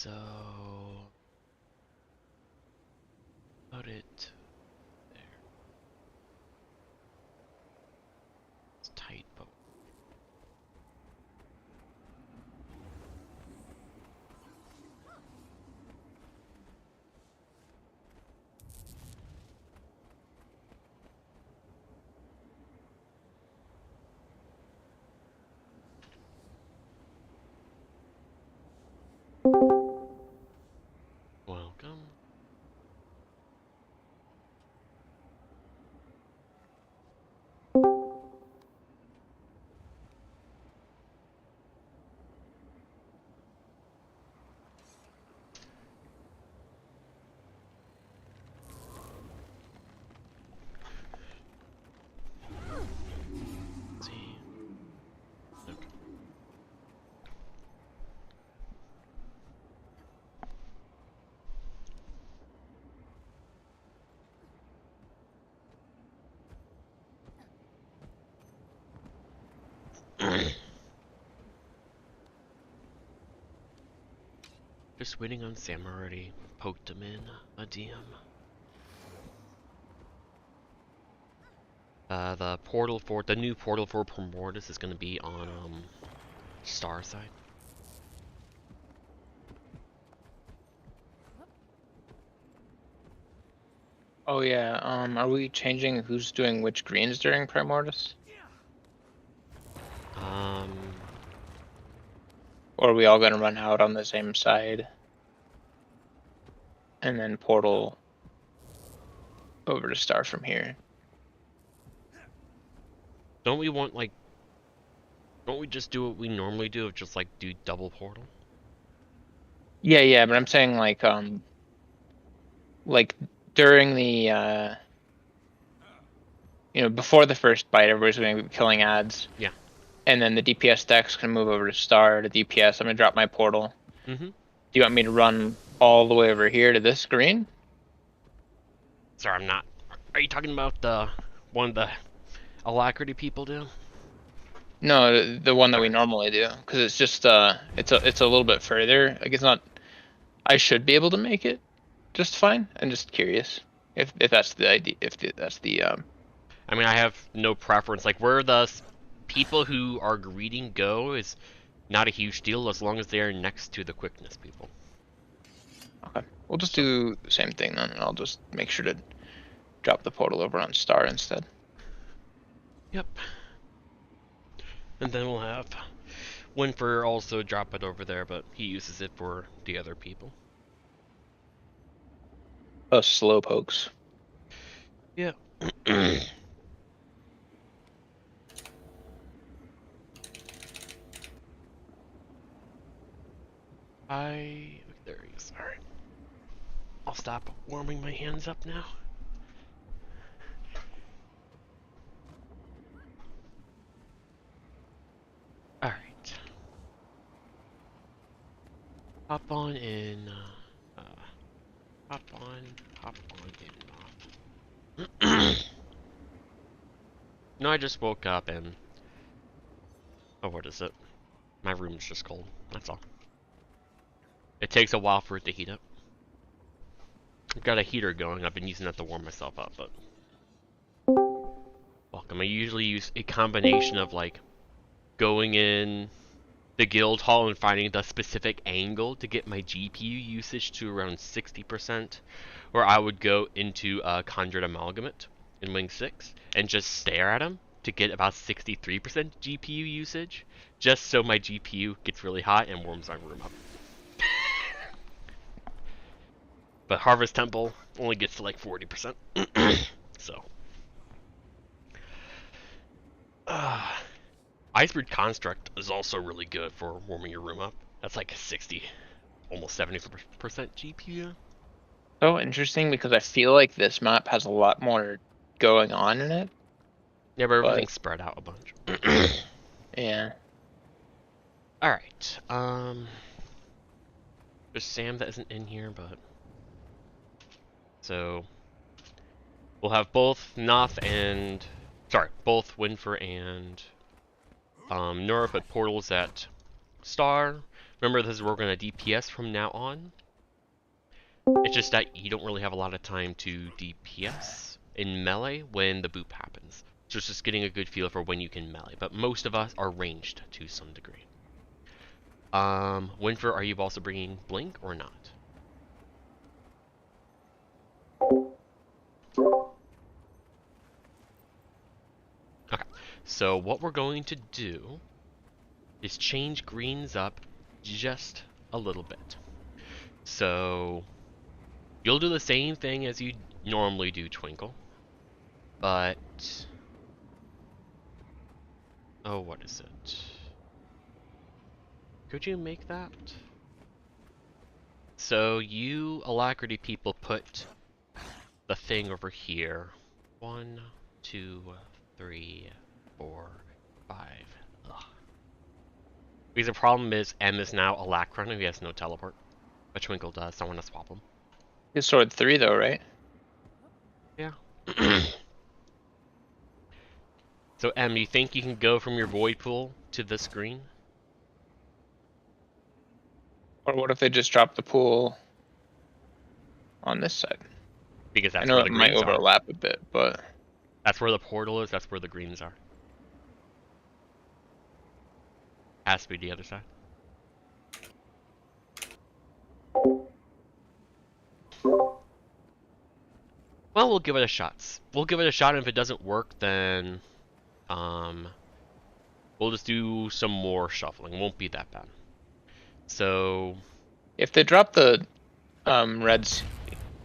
so put it there. It's tight, but welcome. Let's see. Okay. Just waiting on Sam. Already poked him in a DM. The new portal for Primordus is going to be on Star side. Oh yeah, are we changing who's doing which greens during Primordus? Or are we all gonna run out on the same side? And then portal over to Star from here. Don't we just do what we normally do of just like do double portal? Yeah, but I'm saying like during the before the first bite, everybody's gonna be killing ads. Yeah. And then the DPS deck's gonna move over to Star to DPS. I'm gonna drop my portal. Mm-hmm. Do you want me to run all the way over here to this green? Sorry, I'm not. Are you talking about the one the Alacrity people do? No, the one that we normally do, because it's just it's a little bit further. Like it's not. I should be able to make it just fine. I'm just curious if that's the idea. That's the I mean, I have no preference. Like where the people who are greeting go is not a huge deal as long as they are next to the quickness people. Okay, we'll just do the same thing then, and I'll just make sure to drop the portal over on Star instead. Yep. And then we'll have Winfer also drop it over there, but he uses it for the other people. Oh, slow pokes. Yeah. There he is. Alright. I'll stop warming my hands up now. Alright. Hop on in, hop on in off. No, I just woke up and... Oh, what is it? My room's just cold. That's all. It takes a while for it to heat up. I've got a heater going. I've been using that to warm myself up, but... Welcome. I usually use a combination of, like, going in the guild hall and finding the specific angle to get my GPU usage to around 60%, or I would go into a Conjured Amalgamate in Wing 6 and just stare at him to get about 63% GPU usage, just so my GPU gets really hot and warms my room up. But Harvest Temple only gets to like 40%. So. Iceberg Construct is also really good for warming your room up. That's like 60, almost 70% GPU. So interesting, because I feel like this map has a lot more going on in it. Yeah, but everything's spread out a bunch. Yeah. Alright, there's Sam that isn't in here, but... So... We'll have both Noth and... Sorry, both Winfer and... Nora put portals at Star. Remember, this is where we're going to DPS from now on. It's just that you don't really have a lot of time to DPS in melee when the boop happens. So it's just getting a good feel for when you can melee. But most of us are ranged to some degree. Winfer, are you also bringing Blink or not? Okay, so what we're going to do is change greens up just a little bit. So you'll do the same thing as you normally do, Twinkle, but oh, what is it? Could you make that? So you Alacrity people put the thing over here. 1, 2, 3, 4, 5. Ugh. Because the problem is M is now Alacrity and he has no teleport. But Twinkle does, so I want to swap him. His sword 3 though, right? Yeah. So M, you think you can go from your void pool to this green? Or what if they just drop the pool on this side? Because that's I know where it the might greens are. overlap a bit, but That's where the portal is, that's where the greens are. Has to be the other side. Well, we'll give it a shot. We'll give it a shot, and if it doesn't work, then we'll just do some more shuffling. It won't be that bad. So if they drop the reds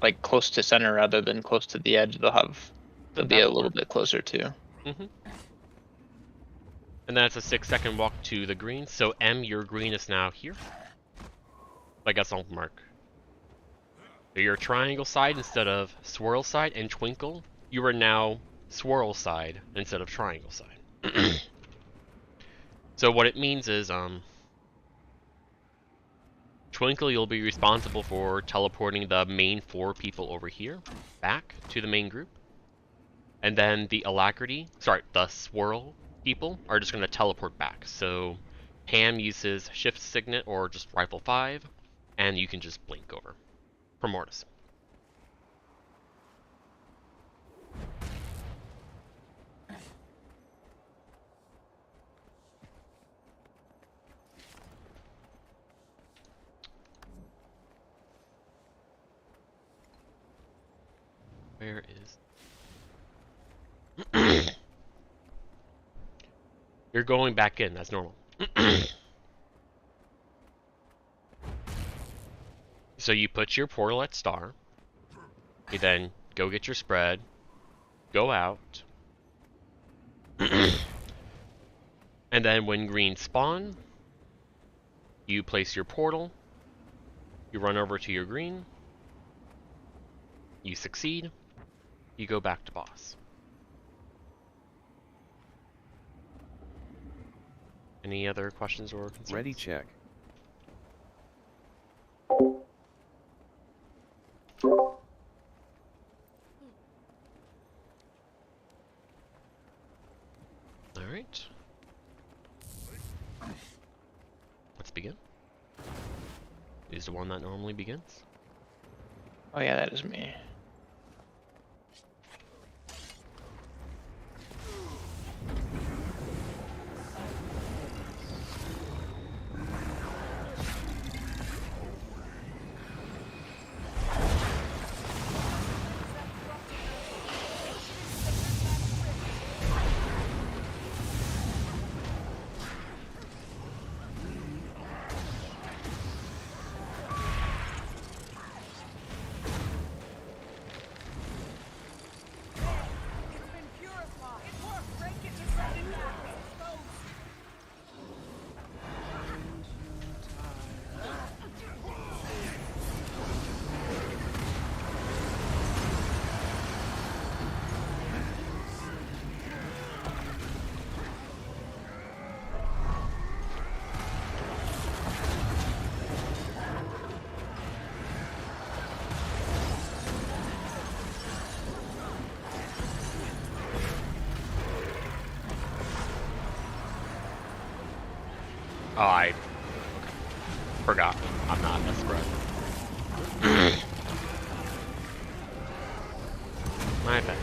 like close to center rather than close to the edge, they'll be a little bit closer too. Mm-hmm. And then it's a 6-second walk to the green. So M, your green is now here. I guess I'll mark. So you're triangle side instead of swirl side, and Twinkle, you are now swirl side instead of triangle side. So what it means is, Twinkle, you'll be responsible for teleporting the main 4 people over here back to the main group. And then the the swirl people are just going to teleport back. So Pam uses Shift Signet or just Rifle 5, and you can just blink over for Mortis. Where is... You're going back in, that's normal. So you put your portal at star. You then go get your spread. Go out. And then when green spawn, you place your portal. You run over to your green. You succeed. You go back to boss. Any other questions or concerns? Ready, check. Alright. Let's begin. Is the one that normally begins. Oh yeah, that is me. Oh, okay. Forgot. I'm not a spread. My bad.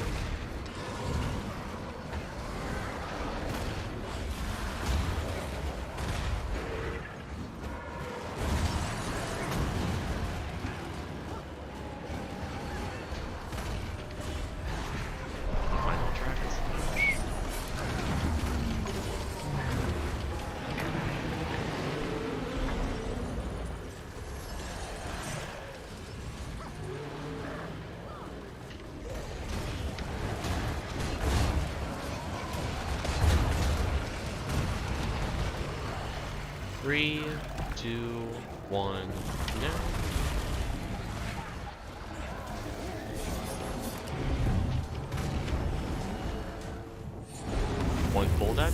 Final dragon slash. Three, 2, 1, now. One full dead.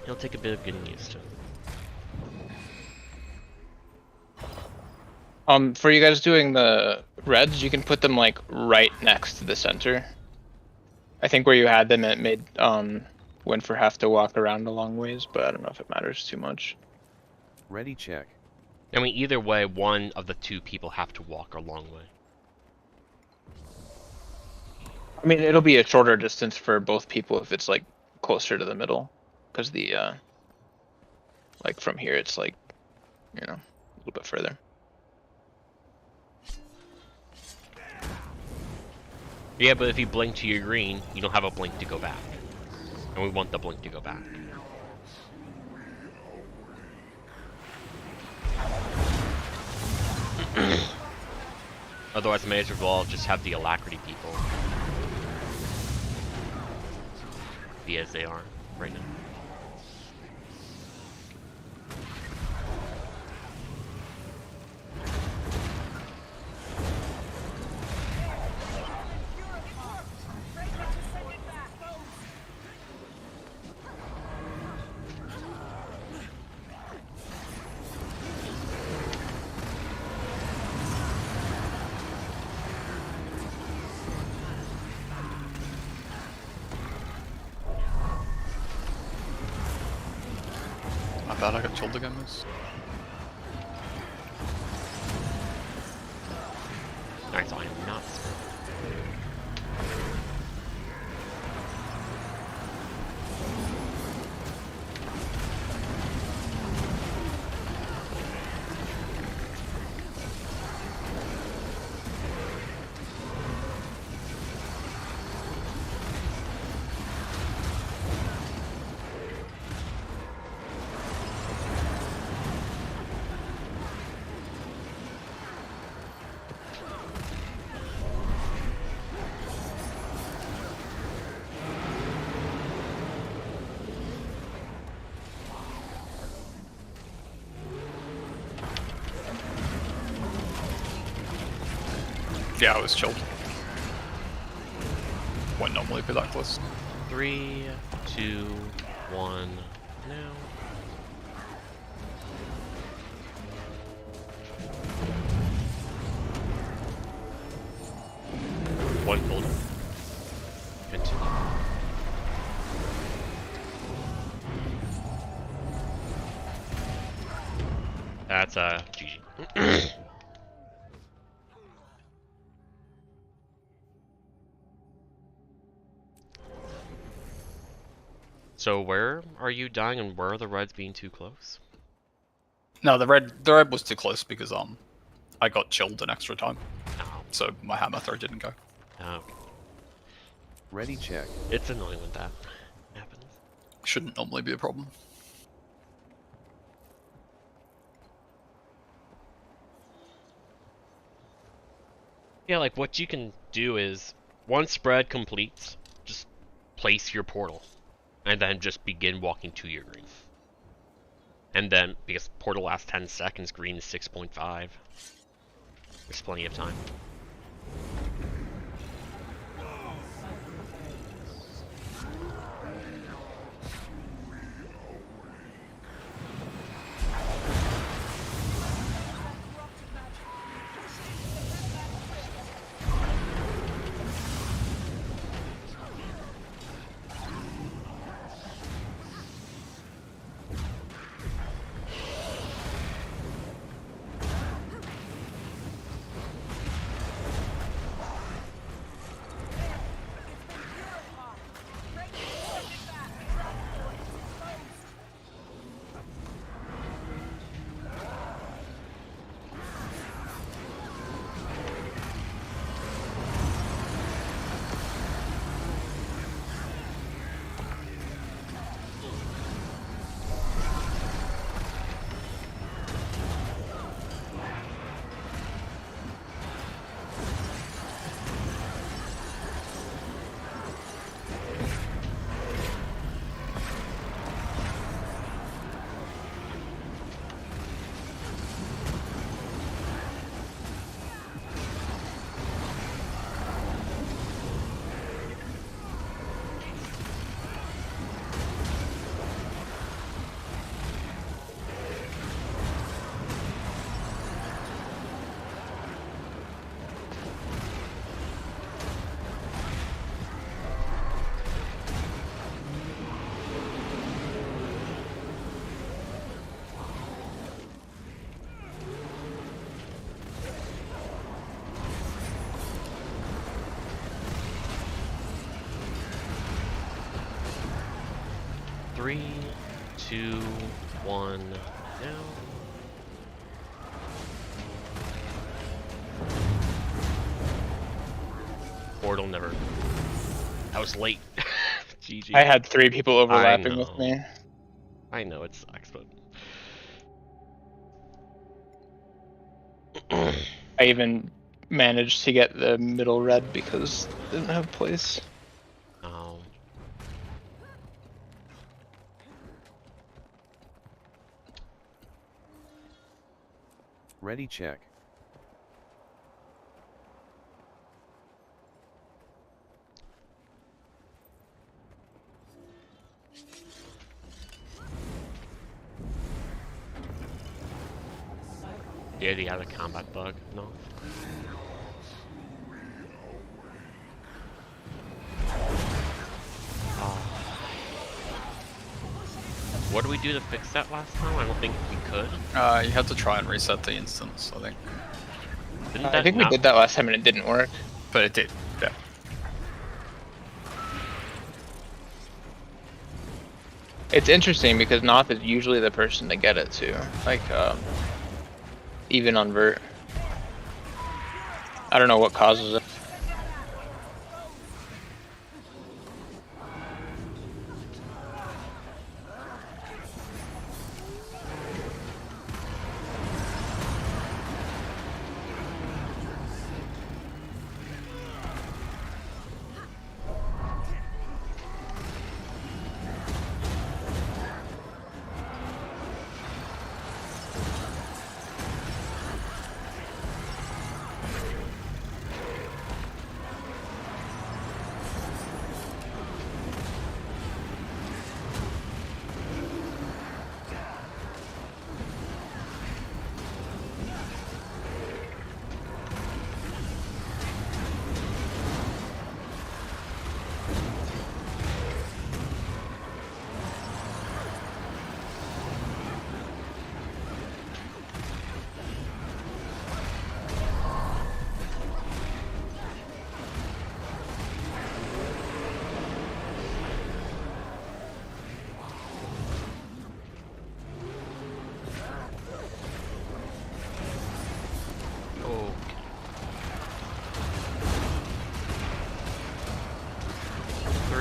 It'll take a bit of getting used to. For you guys doing the reds, you can put them like right next to the center. I think where you had them, it made Winfrey have to walk around a long ways, but I don't know if it matters too much. Ready, check. I mean, either way, one of the two people have to walk a long way. I mean, it'll be a shorter distance for both people if it's like closer to the middle, because the like from here it's like, you know, a little bit further. Yeah, but if you blink to your green, you don't have a blink to go back. And we want the blink to go back. Otherwise, I may as well just have the alacrity people be as they are right now. I bet I got chilled again this. Nice, I am not. Yeah, I was chilled. Wouldn't normally be that close. 3, 2, 1, now. One folder. Continue. That's GG. So where are you dying and where are the reds being too close? No, the red was too close because I got chilled an extra time. Oh. so my hammer throw didn't go. Oh, Ready check. it's annoying when that happens. Shouldn't normally be a problem. Yeah, like what you can do is once spread completes, just place your portal, and then just begin walking to your green. And then because portal lasts 10 seconds, green is 6.5. There's plenty of time. Three, two, one, now. Portal never. I was late. GG. I had 3 people overlapping with know. me. I know it sucks, but I even managed to get the middle red because it didn't have place. um, Ready check. yeah, the other combat bug. No. What did we do to fix that last time? I don't think we could. You had to try and reset the instance, I think. Didn't I that think we not- did that last time and it didn't work. But it did, yeah. It's interesting because Noth is usually the person to get it too. Like, even on Vert. I don't know what causes it.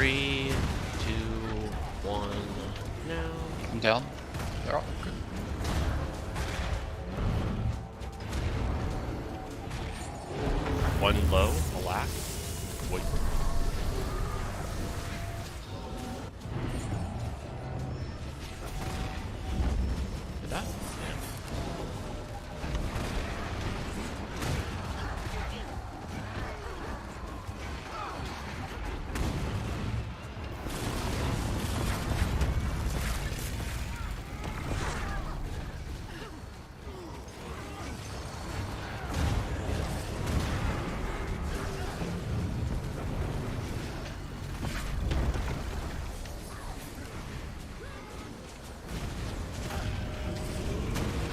3, 2, 1, now. I'm down. They're all good. One low, alack. Wait. Did that? Yeah.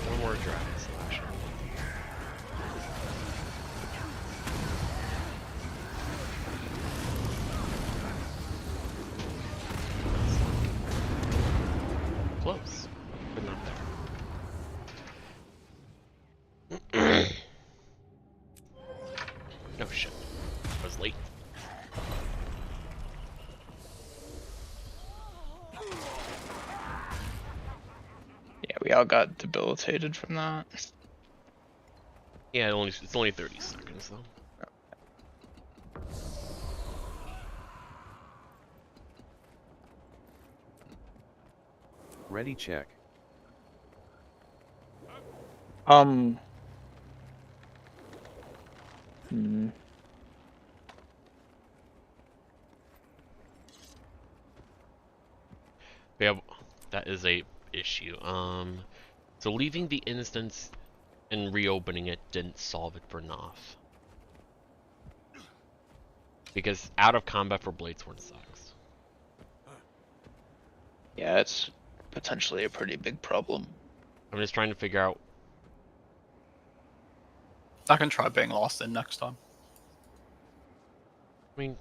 One more dragon selection. Close, but not there. Oh shit, I was late. Yeah, we all got debilitated from that. Yeah, it's only 30 seconds though. Ready check. Hmm. Yeah, that is a issue. So leaving the instance and reopening it didn't solve it for Noth. Because out of combat for Bladesworn sucks. Yeah, it's potentially a pretty big problem. I'm just trying to figure out. I can try being lost in next time. I mean,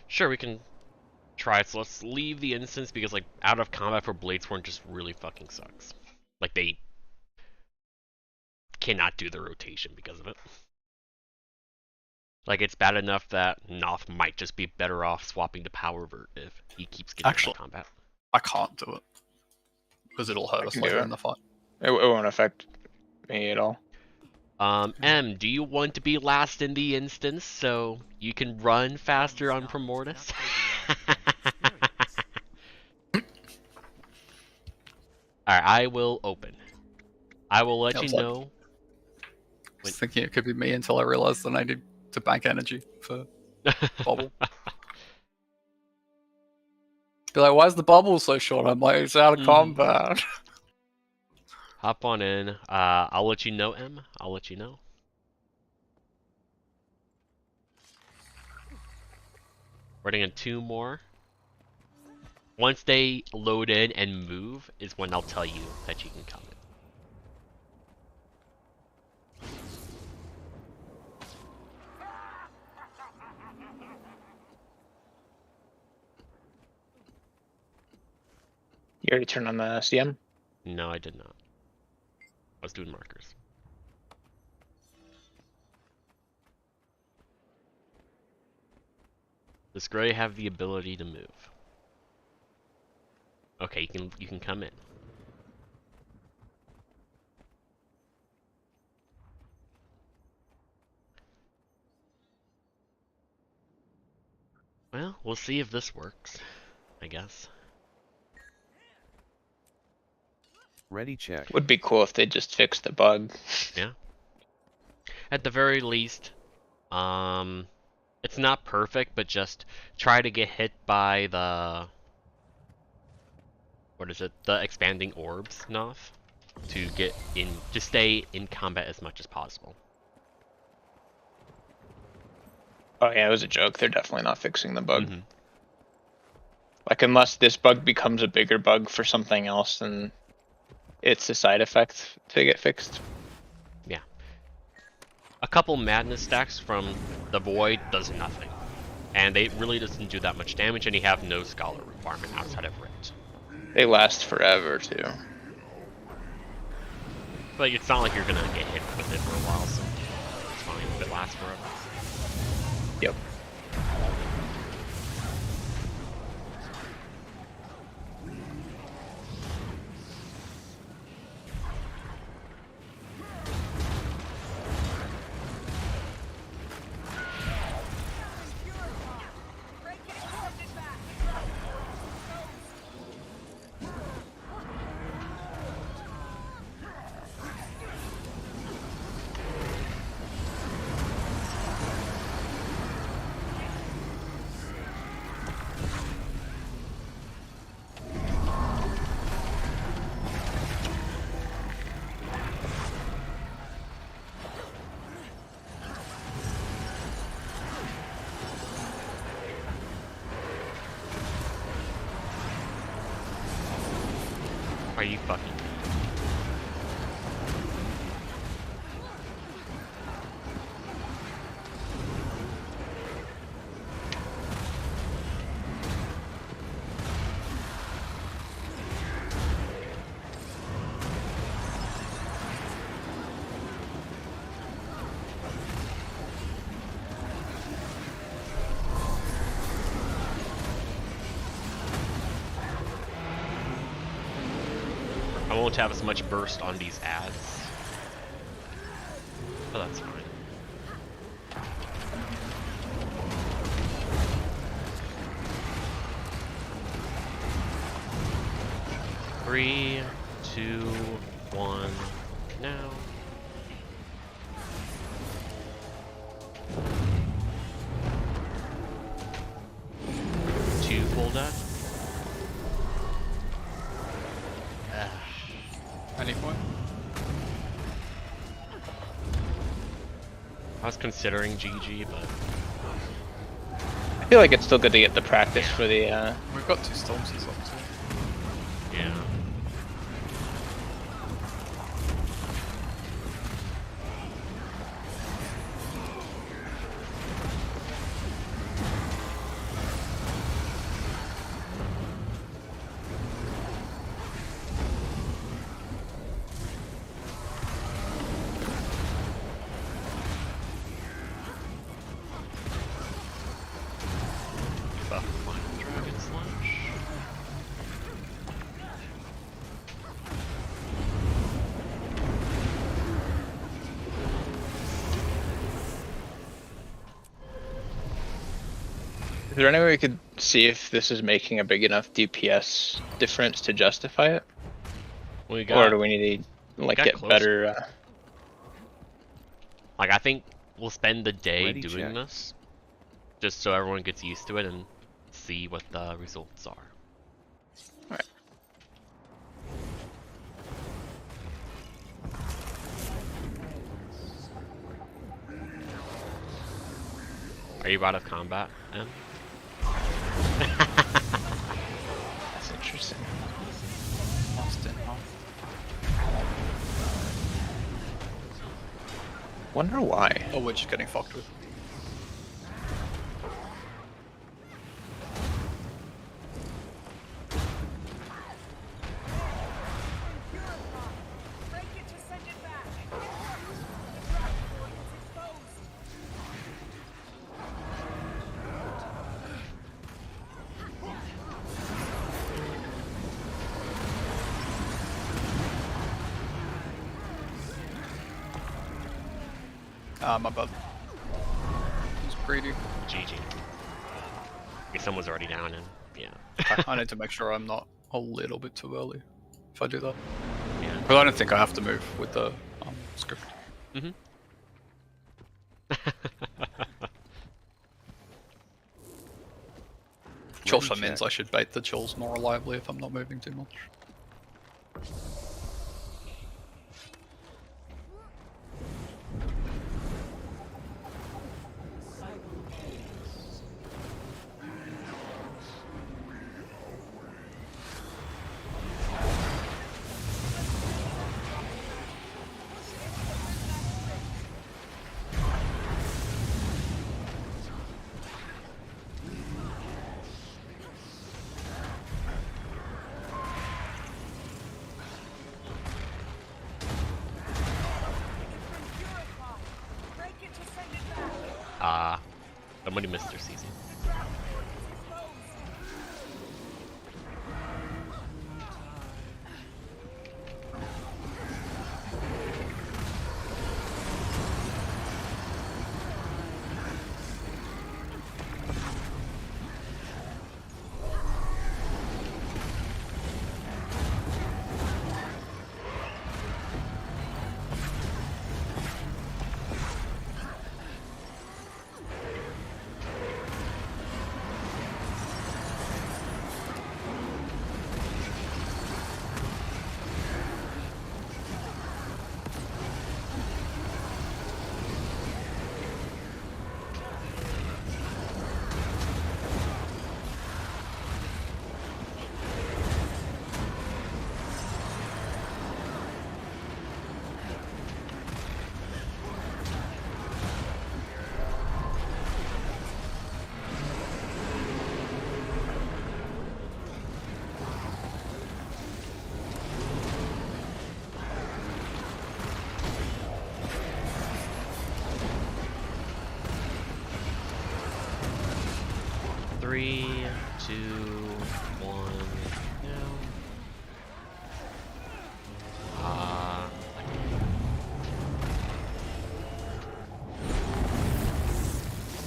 sure, we can try it. So let's leave the instance because, like, out of combat for Bladesworn just really fucking sucks. Like, they cannot do the rotation because of it. Like, it's bad enough that Noth might just be better off swapping to Power Vert if he keeps getting out of combat. I can't do it. Because it'll hurt us later in the fight. It won't affect me at all. M, do you want to be last in the instance so you can run faster on Primordius? Alright, I will open. I will let you know. I was thinking it could be me until I realized that I need to bank energy for bubble. Be like, why is the bubble so short? I'm like, it's out of combat. Hop on in. I'll let you know, M. I'll let you know. Running in 2 more. Once they load in and move is when I'll tell you that you can come in. You already turned on the CM? No, I did not. I was doing markers. Does Gray have the ability to move? Okay, you can come in. Well, we'll see if this works, I guess. Ready check. Would be cool if they just fixed the bug. Yeah. At the very least, it's not perfect, but just try to get hit by the... What is it? The expanding orbs, Noth, to get in, to stay in combat as much as possible. Oh yeah, it was a joke. They're definitely not fixing the bug. Like, unless this bug becomes a bigger bug for something else, then it's a side effect to get fixed. Yeah. A couple madness stacks from the void does nothing. And it really doesn't do that much damage, and you have no scholar requirement outside of Rit. They last forever too. But it's not like you're gonna get hit with it for a while, so it's fine if it lasts forever. Yep. Are you fucking me? I won't have as much burst on these ads. But that's fine. Three, two, one, now. Two full death. Any point? I was considering GG, but I feel like it's still good to get the practice for the. We've got 2 storms and stuff too. yeah. Dragon Slash. Is there any way we could see if this is making a big enough DPS difference to justify it, We or do we need to like got get close. better? Like, I think we'll spend the day Ready, doing check. this, just so everyone gets used to it and see what the results are. Alright. Are you out of combat, Em? That's interesting. Lost it, huh? Wonder why. Oh, we're just getting fucked with. My bad. He's greedy. GG. Okay, someone's already down and yeah. I need to make sure I'm not a little bit too early if I do that. Yeah. But I don't think I have to move with the script. Mm-hmm. Ready, Chulsha means check. I should bait the chulls more reliably if I'm not moving too much. Somebody missed their season. 3, 2, 1, now.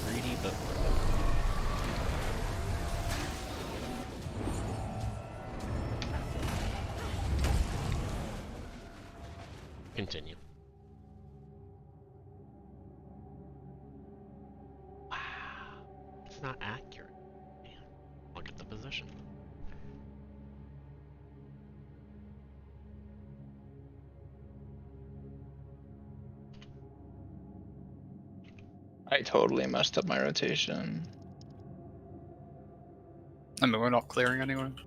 Greedy, but continue. Wow, it's not accurate. Man, I'll get the position. I totally messed up my rotation. I mean, we're not clearing anyone.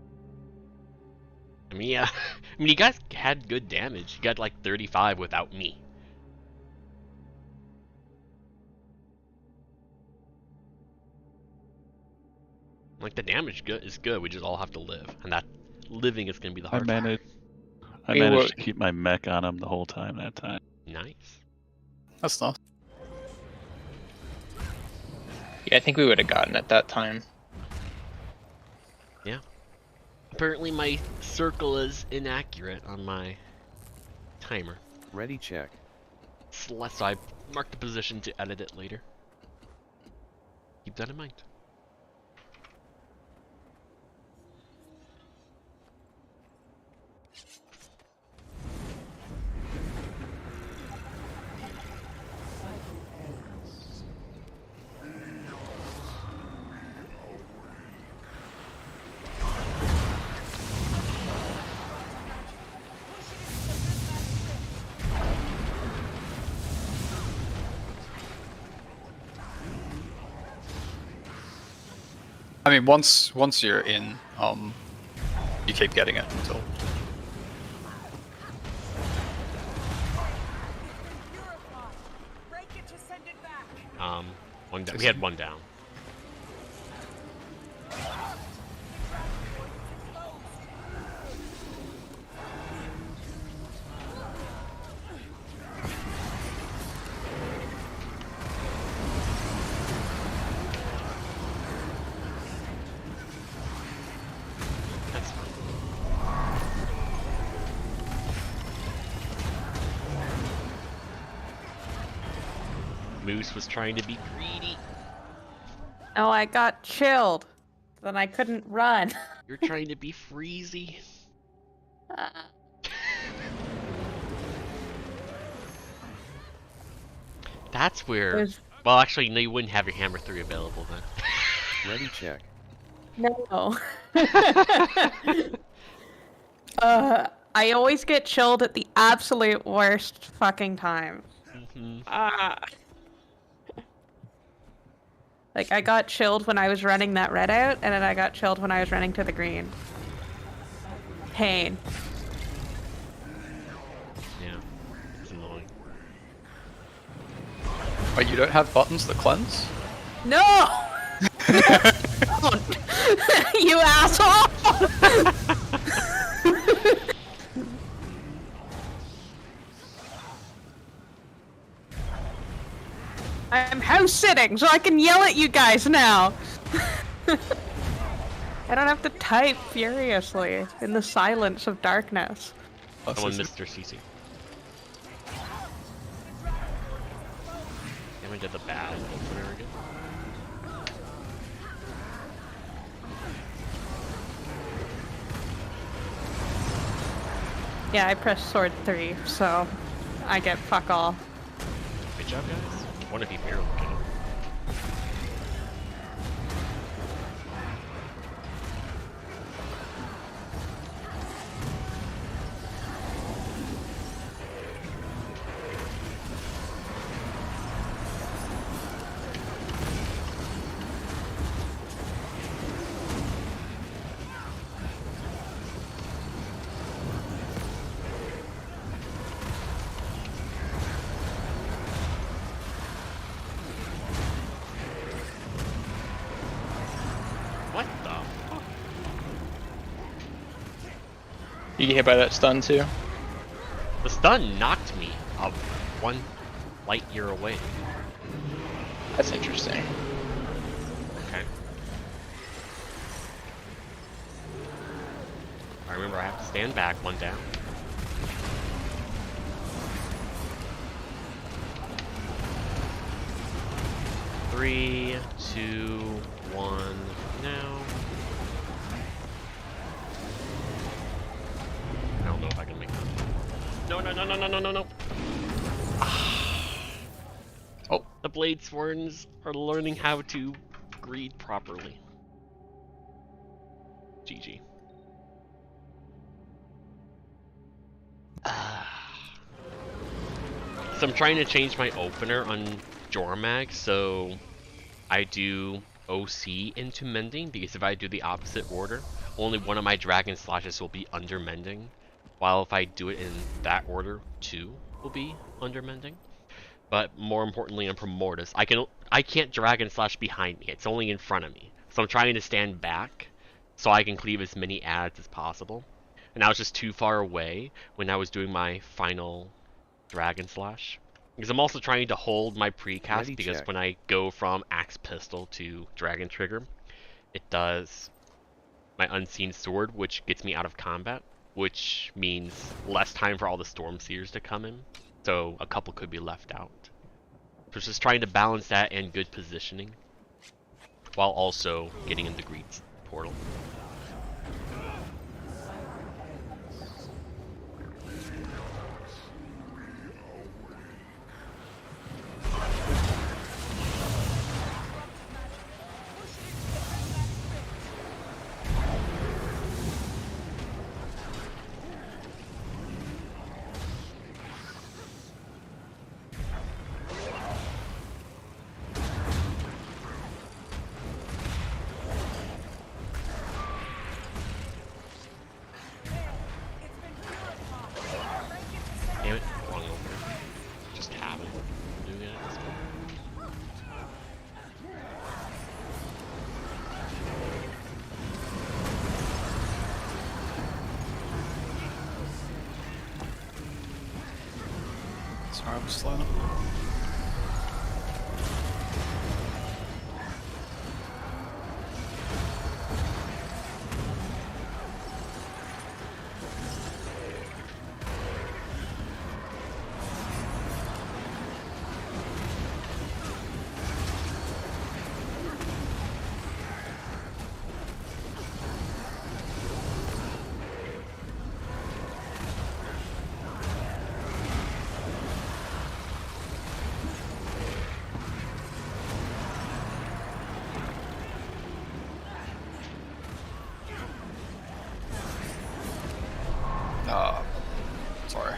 I mean, yeah. I mean, you guys had good damage. You got like 35 without me. Like, the damage is good. We just all have to live. And that living is going to be the hard part. I managed to keep my mech on him the whole time that time. Nice. That's nice. Yeah, I think we would have gotten it that time. Yeah. Apparently my circle is inaccurate on my timer. Ready check. So I marked the position to edit it later. Keep that in mind. I mean, once you're in, you keep getting it until. One down. We had one down. That's fine. Moose was trying to be greedy. Oh, I got chilled. Then I couldn't run. You're trying to be freezy. That's where... There's- Well, actually, no, you wouldn't have your hammer 3 available then. Ready check. No. I always get chilled at the absolute worst fucking time. Like, I got chilled when I was running that red out, and then I got chilled when I was running to the green. Pain. Yeah, it's annoying. Wait, you don't have buttons that cleanse? No! You asshole! I'm house sitting, so I can yell at you guys now. I don't have to type furiously in the silence of darkness. Someone missed their CC. And we did the bad opener again. Yeah, I pressed sword 3, so I get fuck all. Good job, guys. One of you barely did it. What the fuck? You get hit by that stun too? The stun knocked me up 1 light year away. That's interesting. Okay. Remember, I have to stand back, one down. Three, two, one, now. I don't know if I can make that. No, no, no, no, no, no, no, no. Oh. The Blade Sworns are learning how to greed properly. GG. So I'm trying to change my opener on Jormag, so I do OC into Mending, because if I do the opposite order, only one of my Dragon Slashes will be under Mending, while if I do it in that order, 2 will be under Mending. But more importantly on Primordus, I can't Dragon Slash behind me, it's only in front of me. So I'm trying to stand back, so I can cleave as many adds as possible. And I was just too far away when I was doing my final Dragon Slash. Because I'm also trying to hold my precast, Ready, because check. when I go from Axe Pistol to Dragon Trigger, it does my Unseen Sword, which gets me out of combat, which means less time for all the Storm Seers to come in. So a couple could be left out. So it's just trying to balance that and good positioning, while also getting in the Greed portal. Damn it, wrong opener. Just have it. Doing it at this point. Sorry, I'm slowing up. Sorry.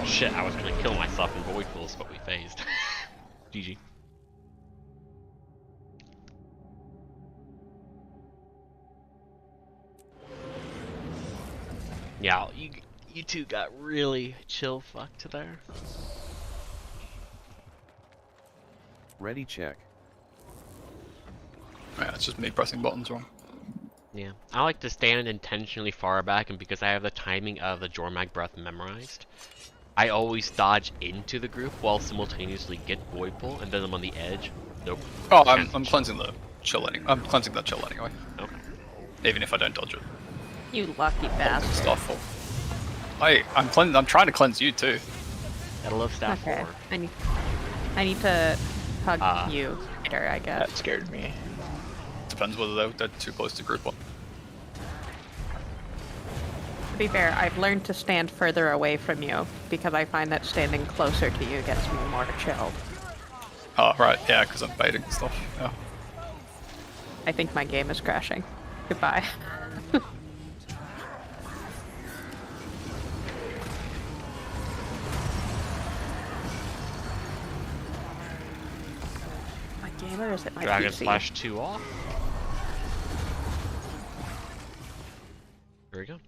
Shit, I was gonna kill myself in Void Pools, but we phased. GG. Yeah, you two got really chill fucked there. Ready, check. Yeah, it's just me pressing buttons wrong. Yeah, I like to stand intentionally far back, and because I have the timing of the Jormag Breath memorized, I always dodge into the group while simultaneously get Void Pull, and then I'm on the edge. Nope. Oh, I'm cleansing the chill anyway. I'm cleansing that chill anyway. Okay. Even if I don't dodge it. You lucky bastard. Stuff. I'm trying to cleanse you too. Gotta love staff Okay, 4. I need to hug you later, I guess. That scared me. Depends whether they're too close to group one. To be fair, I've learned to stand further away from you because I find that standing closer to you gets me more chilled. Oh, right, yeah, because I'm baiting and stuff. Yeah. I think my game is crashing. Goodbye. My game, or is it my Dragon PC? Slash 2 off. There we go.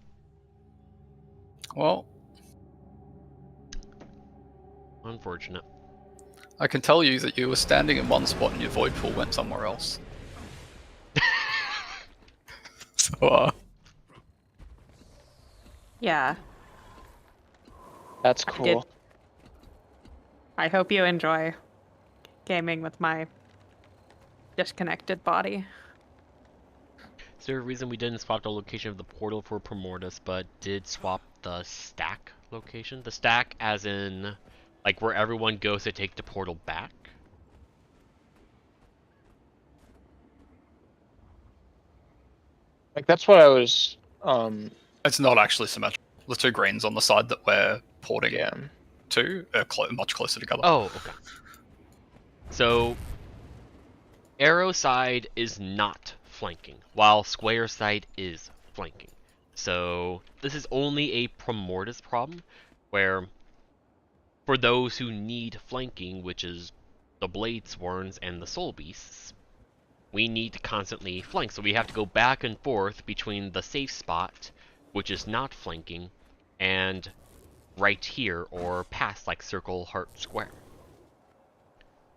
Well, Unfortunate. I can tell you that you were standing in one spot and your void pool went somewhere else. So, Yeah. That's did- cool. I hope you enjoy gaming with my disconnected body. Is there a reason we didn't swap the location of the portal for Primordus, but did swap the stack location? The stack as in, like, where everyone goes to take the portal back? Like, that's what I was, It's not actually symmetrical. The two greens on the side that we're porting yeah. to are much closer together. Oh, okay. So, arrow side is not flanking, while square side is flanking. So, this is only a Primordus problem, where for those who need flanking, which is the Blade Swarms and the Soul Beasts, we need to constantly flank. So we have to go back and forth between the safe spot, which is not flanking, and right here, or past like circle, heart, square.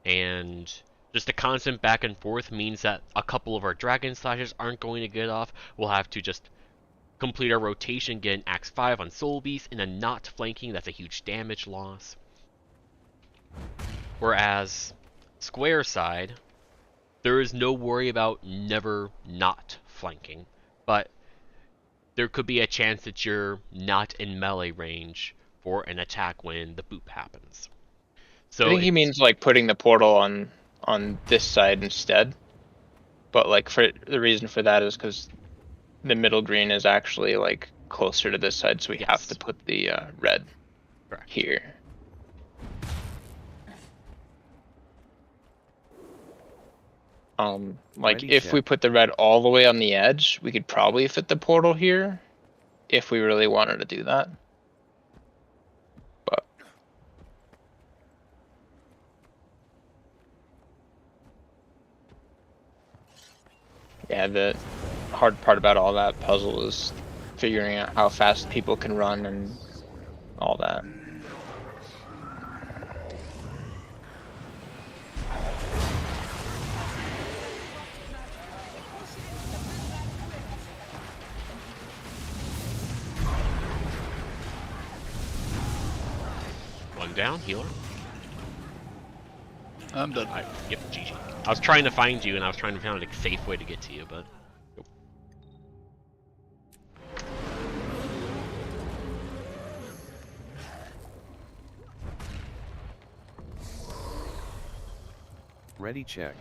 And just a constant back and forth means that a couple of our dragon slashes aren't going to get off. We'll have to just complete our rotation, get an Axe 5 on Soul Beast, and then not flanking, that's a huge damage loss. Whereas square side, there is no worry about never not flanking, but there could be a chance that you're not in melee range for an attack when the boop happens. So I think he means like putting the portal on this side instead. But like for the reason for that is because the middle green is actually like closer to this side, so we have to put the red Correct. here. Like Ready, if check. we put the red all the way on the edge, we could probably fit the portal here if we really wanted to do that. But yeah, the hard part about all that puzzle is figuring out how fast people can run and all that. one down, healer. I'm dead. Yep, GG. I was trying to find you, and I was trying to find a safe way to get to you, but nope. Ready, check.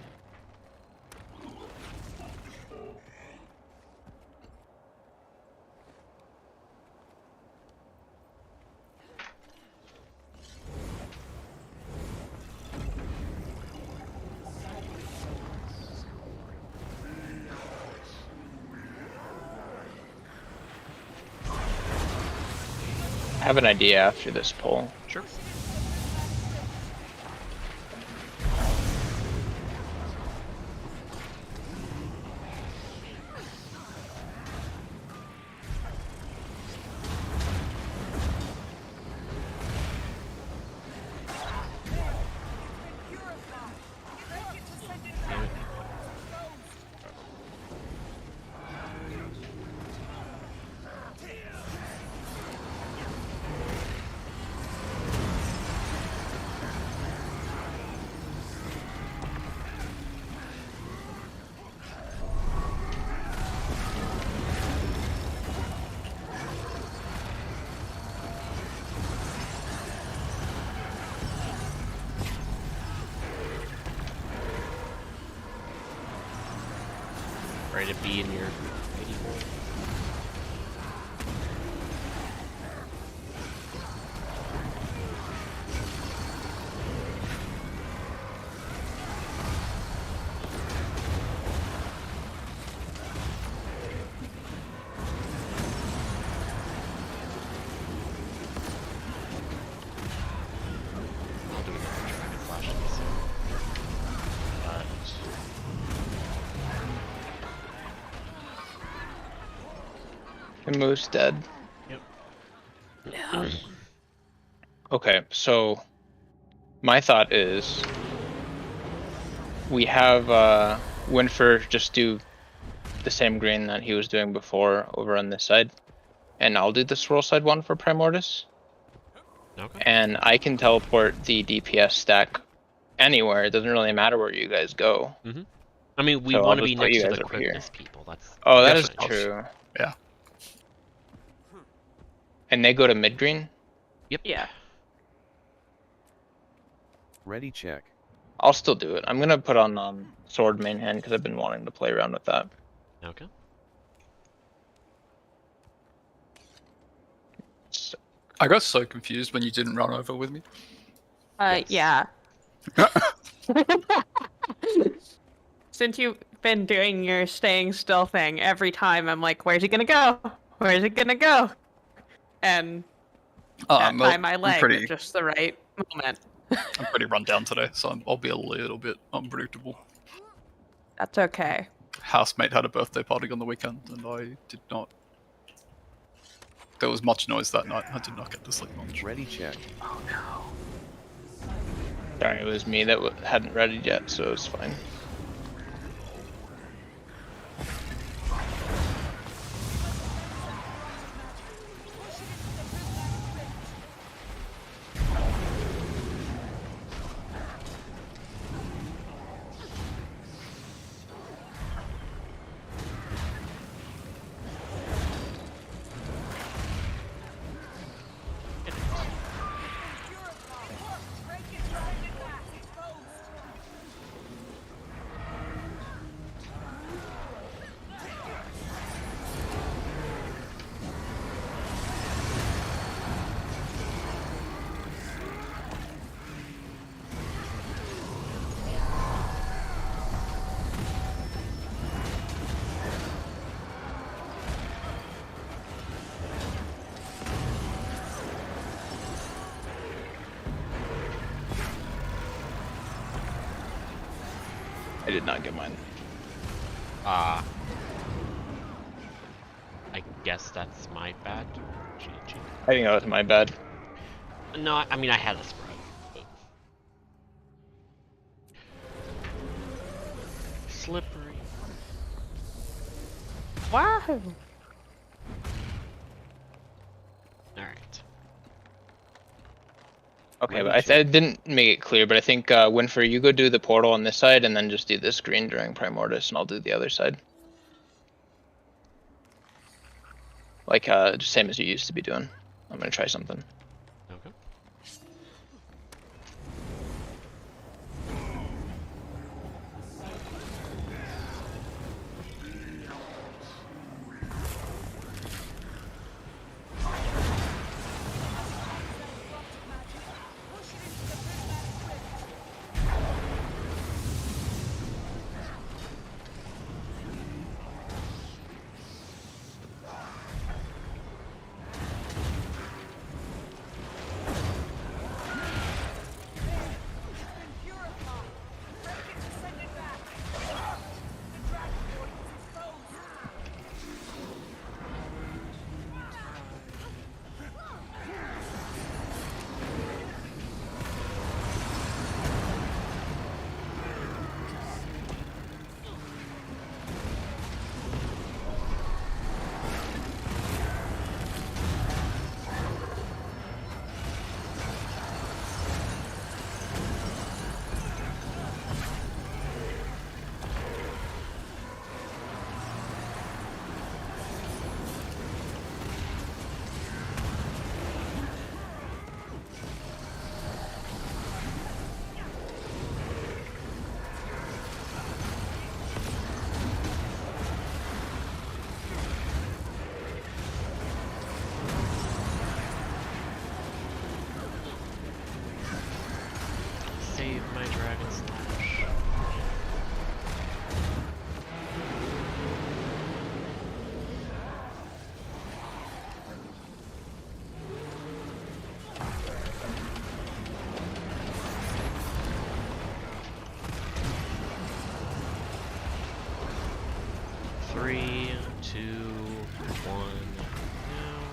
I have an idea after this poll. Sure. Ready to be in your mighty hole. I'll do another dragon flash to this. The moose dead. Yep. Okay, so my thought is we have Winfer just do the same green that he was doing before over on this side, and I'll do the swirl side one for Primordus. Okay. And I can teleport the DPS stack anywhere. It doesn't really matter where you guys go. Mhm. I mean, we So I'll want to just be put next you to guys the over here. quickness people. That's Oh, that Yes, is of course. true. Yeah. And they go to mid green. yep. Yeah. Ready check. I'll still do it. I'm gonna put on sword main hand because I've been wanting to play around with that. Okay. So, I got so confused when you didn't run over with me. Yes. Yeah. Since you've been doing your staying still thing, every time I'm like, where's he gonna go? Where's he gonna go? And that time I lag pretty, at just the right moment. I'm pretty run down today, so I'll be a little bit unpredictable. That's okay. Housemate had a birthday party on the weekend, and I did not. There was much noise that night. I did not get to sleep much. Ready check. Oh no. sorry, it was me that hadn't ready yet, so it's fine. I did not get mine. I guess that's my bad. GG. I think that was my bad. No, I mean I had a spread. But... Slippery. Wow. Alright. Okay, Ready, but I check. didn't make it clear, but I think Winfrey, you go do the portal on this side and then just do this green during Primordius, and I'll do the other side. Like, just same as you used to be doing. I'm gonna try something. Okay. Save my dragon slash. Three, two, one. Now.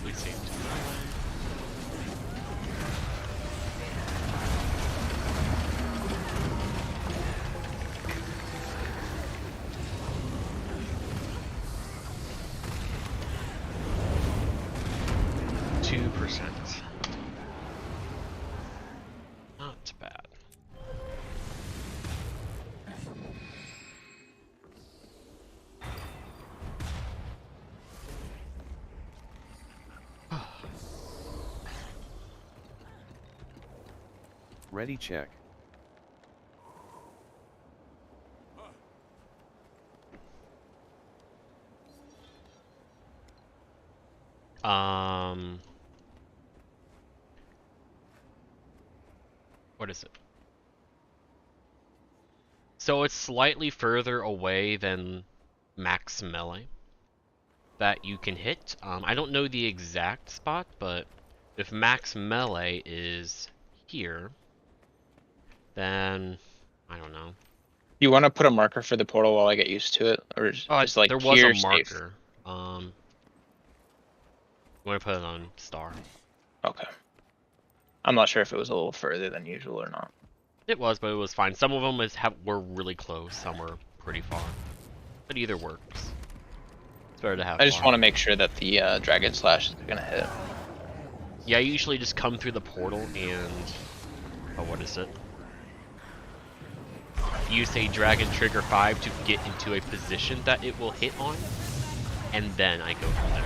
probably safe to go. 2%. Not bad. Ready check. What is it? So it's slightly further away than max melee that you can hit. I don't know the exact spot, but if max melee is here, then I don't know. You want to put a marker for the portal while I get used to it, or just like there was here, a safe? marker. You want to put it on star? Okay. I'm not sure if it was a little further than usual or not. It was, but it was fine. Some of them were really close. Some were pretty far. But either works. It's better to have. I just want to make sure that the dragon slash is gonna hit. Yeah, I usually just come through the portal and what is it? Use a dragon trigger 5 to get into a position that it will hit on, and then I go from there.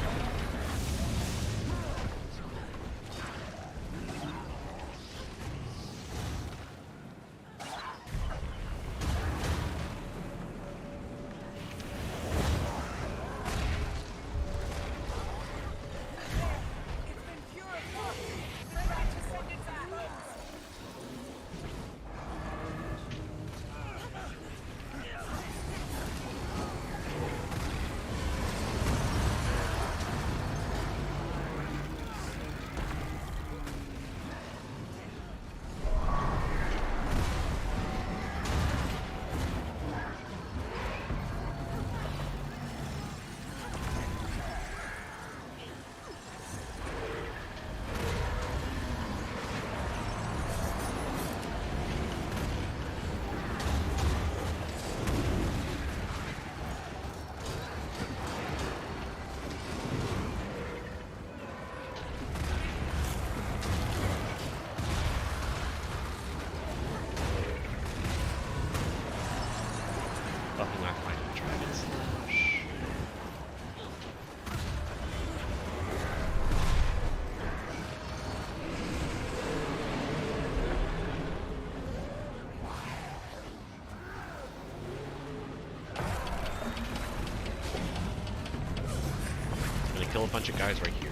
Kill a bunch of guys right here.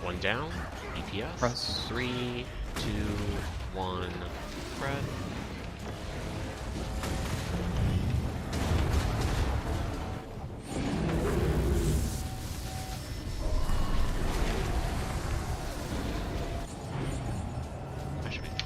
One down. DPS. Press. 3, 2, 1. Fred. That should be fine.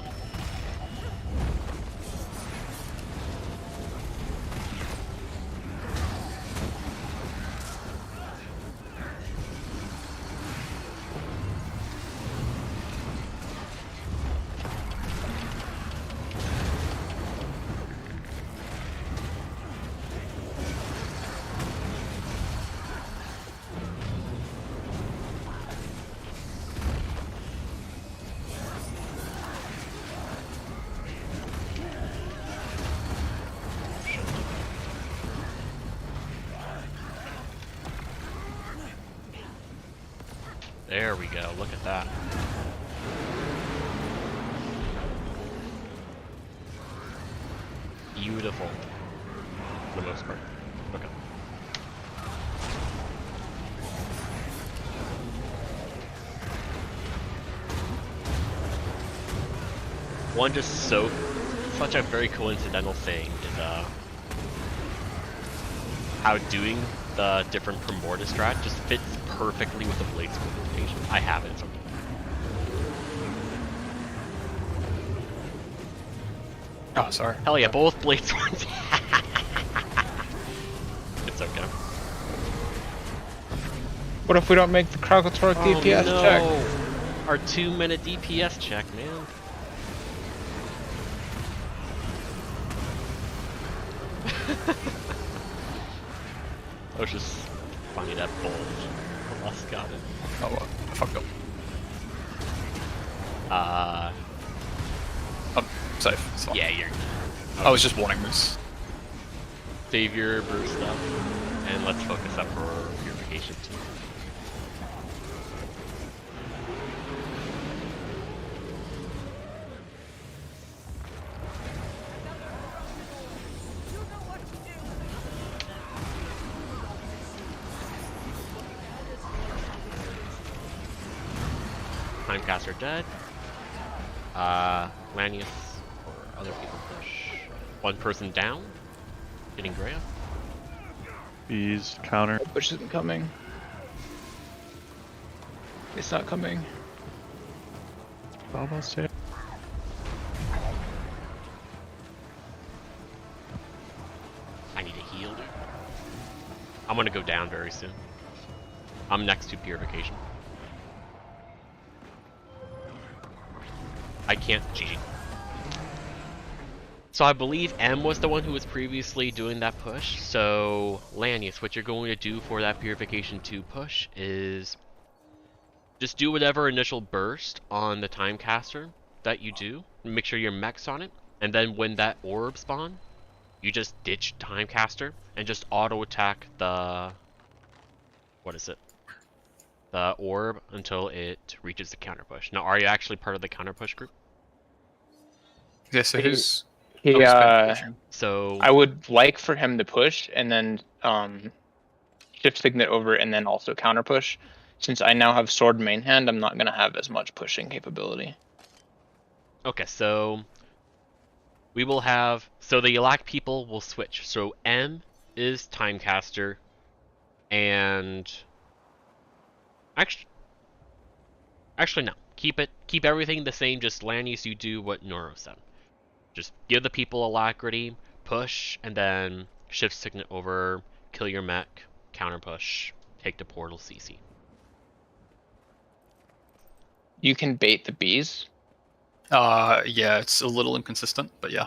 There we go, look at that. Beautiful. For the most part. Okay. One just such a very coincidental thing is how doing the different Primordial strat just fits perfectly with the Blade Sword rotation. I have it somewhere. Oh, sorry. Hell yeah, both Blade Swords. It's okay. What if we don't make the Krogotork DPS no. check? Our 2-minute DPS check, man. I was just funny that bulge. Unless got it. Oh, well, I fucked up. I'm safe. It's fine. Yeah, you're. I was just warning Moose. Save your brew stuff, and let's focus up for purification too. Timecaster dead. Lanius or other people push. One person down. Getting Greya. Bees, counter. Which isn't coming. It's not coming. Almost here. I need a heal, dude. I'm gonna go down very soon. I'm next to purification. I can't. GG. So I believe M was the one who was previously doing that push. So Lanius, what you're going to do for that purification 2 push is just do whatever initial burst on the Timecaster that you do. Make sure your mech's on it, and then when that orb spawn, you just ditch Timecaster and just auto attack the the orb until it reaches the counter push. Now, are you actually part of the counter push group? Yeah, so who's... So I would like for him to push and then shift Signet over and then also counter push. Since I now have sword main hand, I'm not gonna have as much pushing capability. Okay, so we will have, so the Yalak people will switch. So M is Timecaster, and actually no, keep everything the same. Just Lanius, you do what Noro said. Just give the people alacrity, push, and then shift Signet over, kill your mech, counter push, take the portal CC. You can bait the bees. Yeah, it's a little inconsistent, but yeah,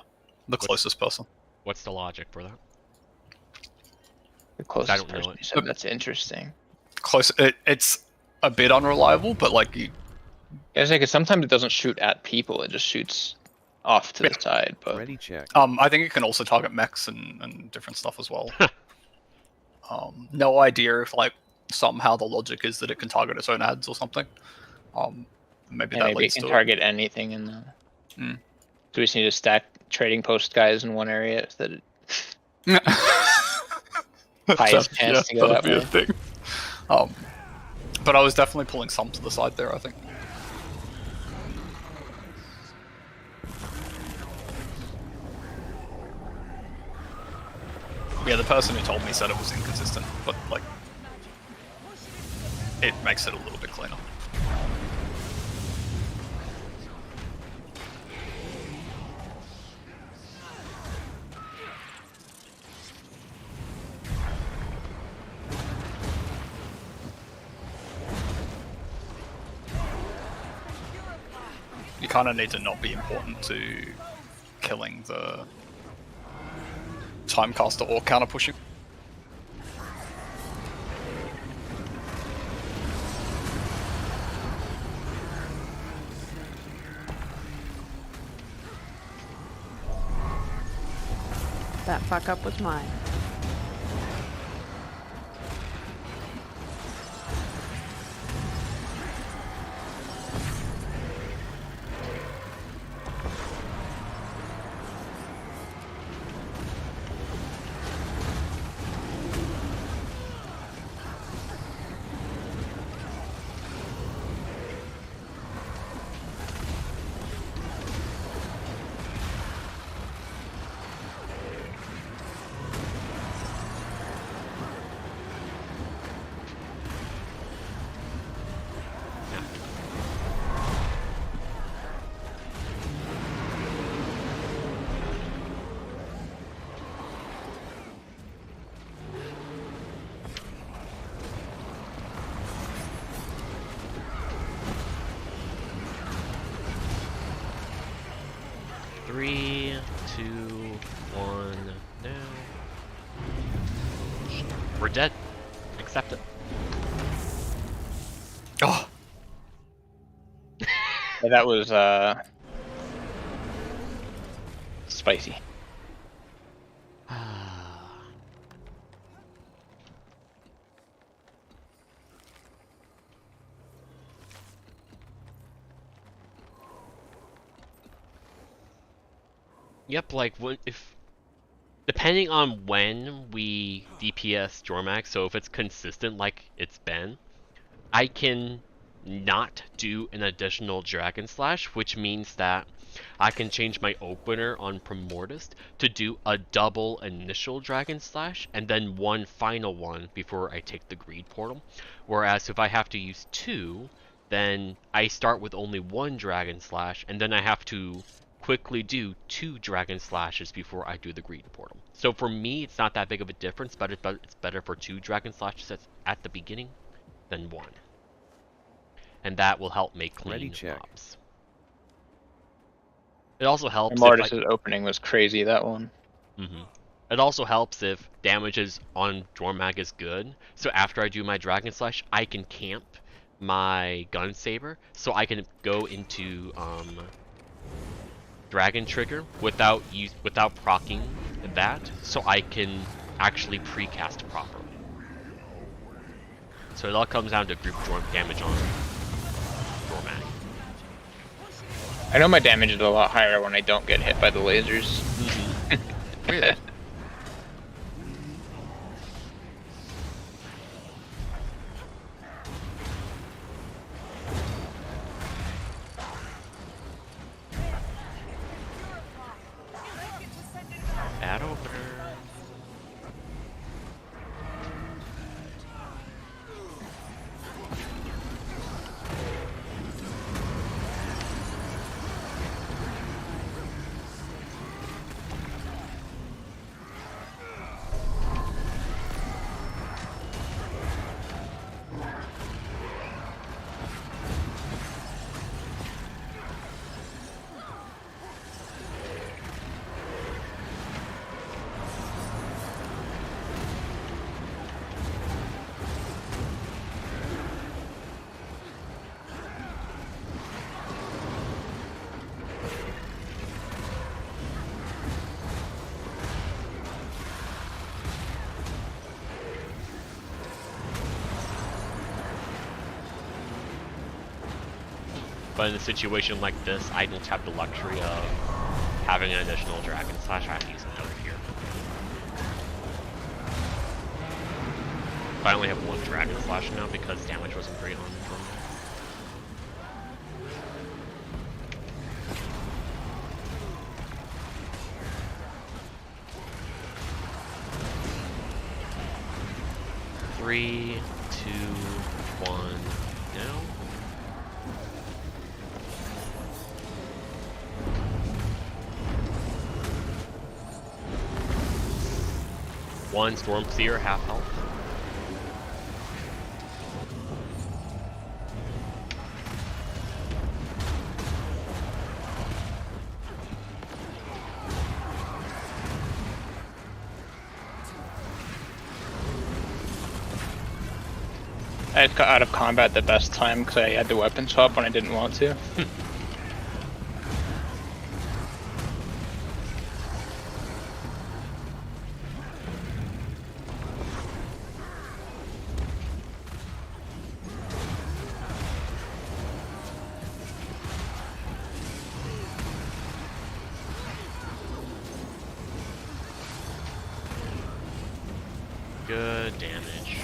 the closest person. What's the logic for that? The closest don't know person. it. You said that's interesting. Close. It's a bit unreliable, but like you... Yeah, because sometimes it doesn't shoot at people; it just shoots off to the side. But Ready check. I think it can also target mechs and different stuff as well. No idea if like somehow the logic is that it can target its own ads or something. Maybe that maybe it leads can to target anything in the. Mm. Do we just need to stack trading post guys in one area so that it highest chance to go that way? Thing. But I was definitely pulling some to the side there, I think. Yeah, the person who told me said it was inconsistent, but like, it makes it a little bit cleaner. You kind of need to not be important to killing the Timecaster or counter pushing. That fuck up was mine. 1 now. We're dead. Accept it. Oh, Yeah, that was spicy. Yep, like if depending on when we DPS Jormax, so if it's consistent like it's been, I can not do an additional Dragon Slash, which means that I can change my opener on Primordist to do a double initial Dragon Slash and then one final one before I take the Greed Portal. Whereas if I have to use 2, then I start with only 1 Dragon Slash and then I have to quickly do 2 Dragon Slashes before I do the Greed Portal. So for me, it's not that big of a difference, but it's better for 2 Dragon Slashes at the beginning than 1. And that will help make clean mobs. It also helps Primordist's opening was crazy, that one. It also helps if damages on Jormag is good. So after I do my Dragon Slash, I can camp my Gun Saber, so I can go into Dragon Trigger without proccing that, so I can actually precast properly. So it all comes down to group damage on Jormag. I know my damage is a lot higher when I don't get hit by the lasers. weird. Bad opener. But in a situation like this, I don't have the luxury of having an additional Dragon Slash. I have to use another here. But I only have 1 Dragon Slash now because damage wasn't great on them. Three, 2, 1, now. One Stormseer, half health. I got out of combat the best time because I had to weapon swap when I didn't want to. Good damage.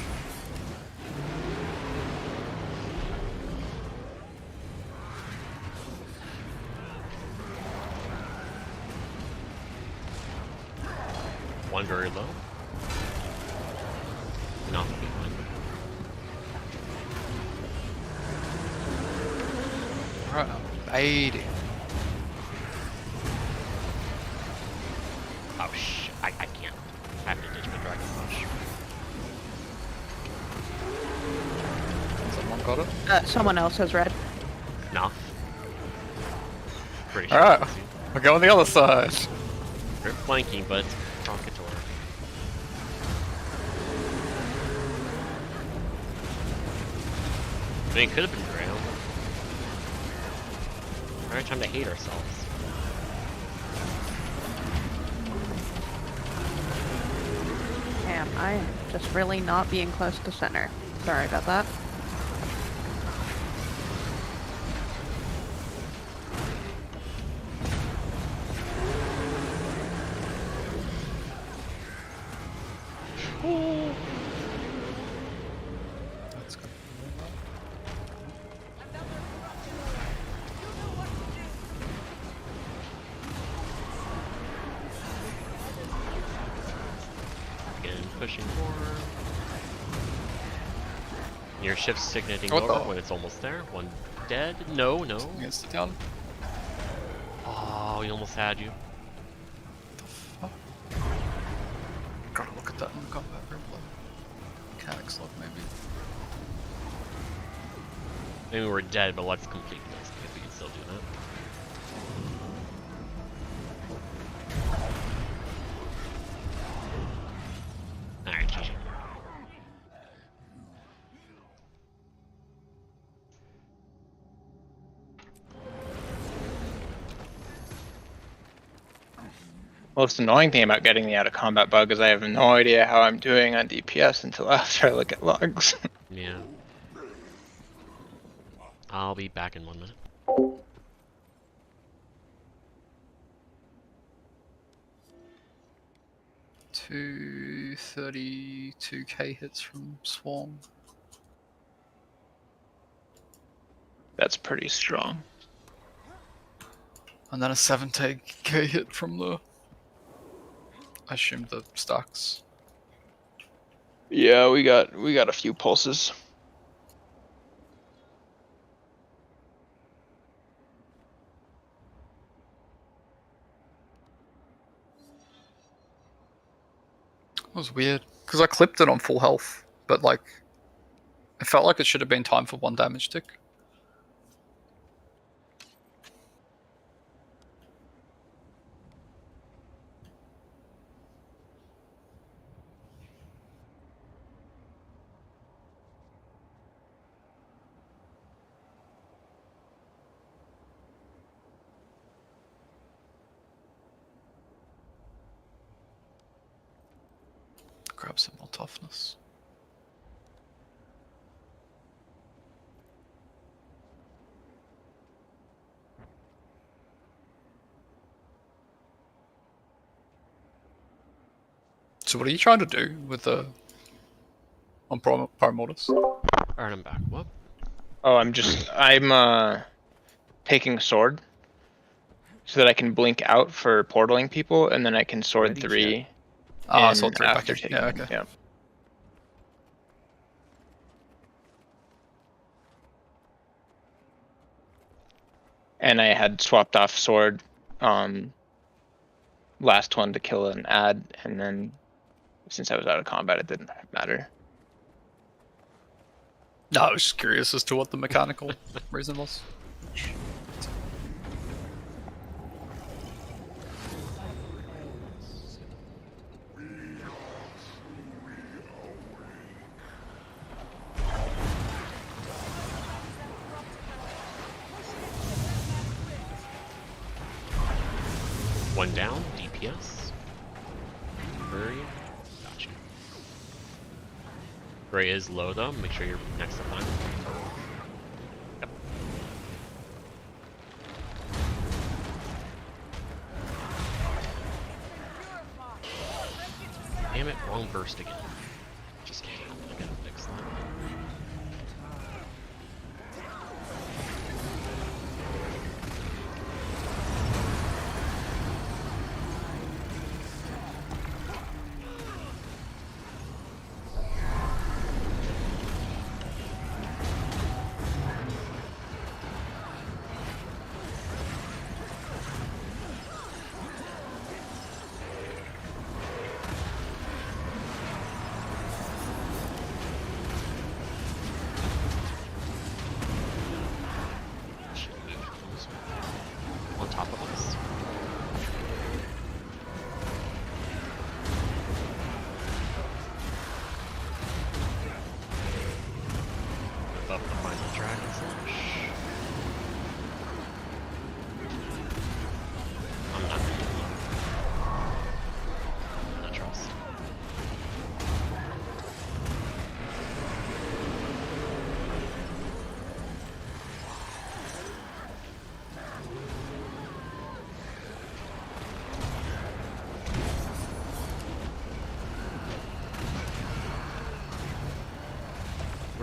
One very low. Not behind. Right, baby. Oh shit, I can't. I have to ditch my Dragon Slash. Someone got it? Someone else has red. No. Pretty sure. Alright, we're going the other side. They're flanking, but Truncator. I mean, it could have been Grail. Alright, time to hate ourselves. Damn, I'm just really not being close to center. Sorry about that. That's good. Again, pushing forward. Your shift's signaling What over the- when it's almost there. One dead. No, no. Against the down. Oh, he almost had you. Gotta look at that in the combat replay. Mechanics log maybe. Maybe we're dead, but let's complete this if we can still do that. Alright, GG. Most annoying thing about getting the out of combat bug is I have no idea how I'm doing on DPS until after I look at logs. Yeah. I'll be back in 1 minute. 232k hits from Swarm. That's pretty strong. And then a 70k hit from the... I assume the stacks. Yeah, we got a few pulses. That was weird. Because I clipped it on full health, but like... It felt like it should have been time for 1 damage tick. Grab some more toughness. So what are you trying to do with the... on Promortis? Alright, I'm back. What? Oh, I'm taking sword so that I can blink out for portaling people, and then I can sword Ready, 3 Ah, in so 3 back after in. taking. Yeah, okay. Yeah. And I had swapped off sword, last one to kill an ad, and then since I was out of combat, it didn't matter. No, I was just curious as to what the mechanical reason was. One down, DPS. Hurry. Gotcha. Ray is low though, make sure you're next to mine. Yep. Damn it, wrong burst again. Just can't. I gotta fix that.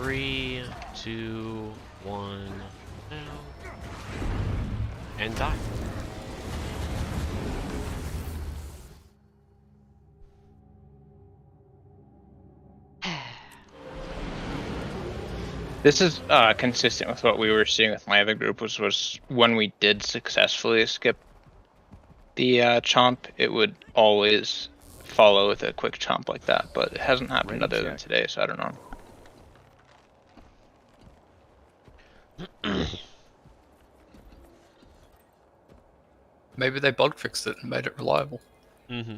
3, 2, 1, now. And die. This is consistent with what we were seeing with my other group, was when we did successfully skip the chomp, it would always follow with a quick chomp like that, but it hasn't happened Ready, other than check. today, so I don't know. Maybe they bug fixed it and made it reliable. Mm-hmm.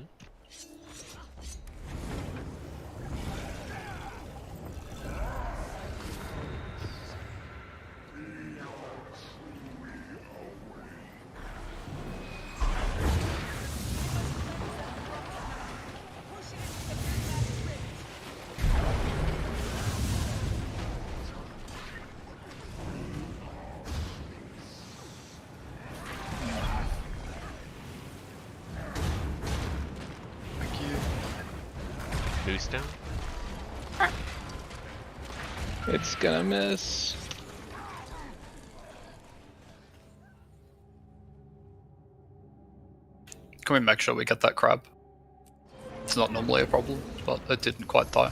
Thank you. Boost down. It's gonna miss. Can we make sure we get that crab? It's not normally a problem, but it didn't quite die.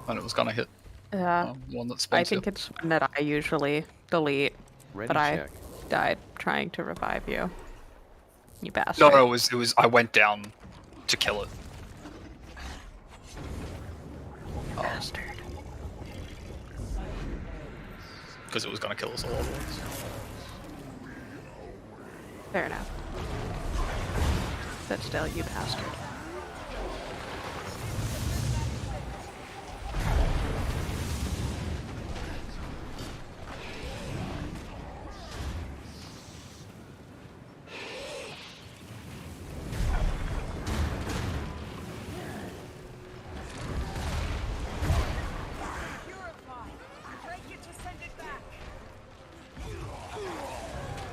And it was gonna hit one that spawns I think here. it's one that I usually delete, Ready, but I check. died trying to revive you. You bastard. No, it was. I went down to kill it. Bastard. Because it was gonna kill us all otherwise. Fair enough. But still, you bastard.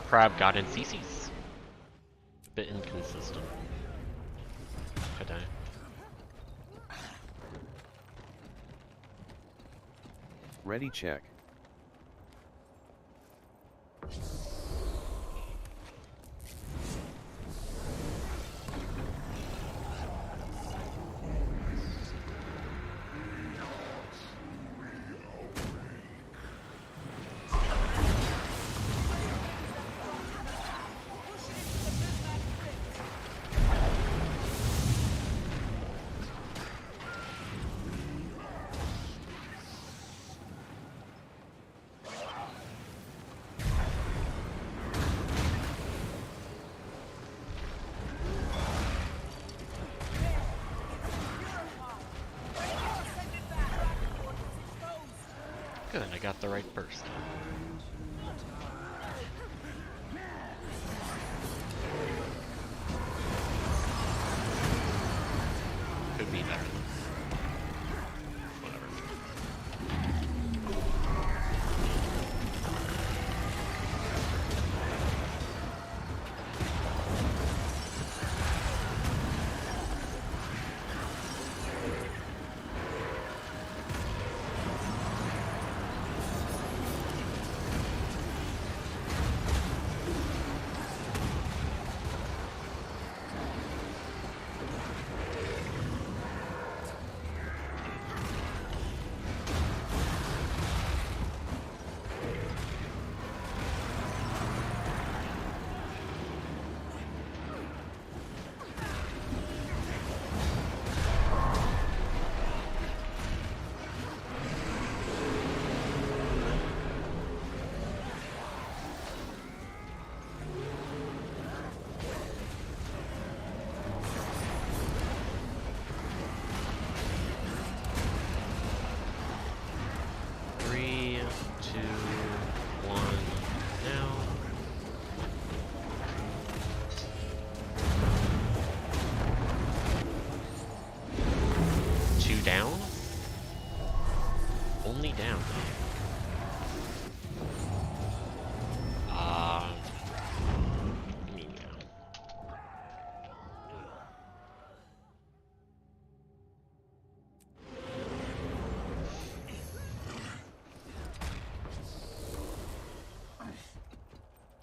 Crab got in CC's. Bit inconsistent. I die. Ready, check. Good, I got the right burst. Could be better. Whatever. Down? Only down. Yeah.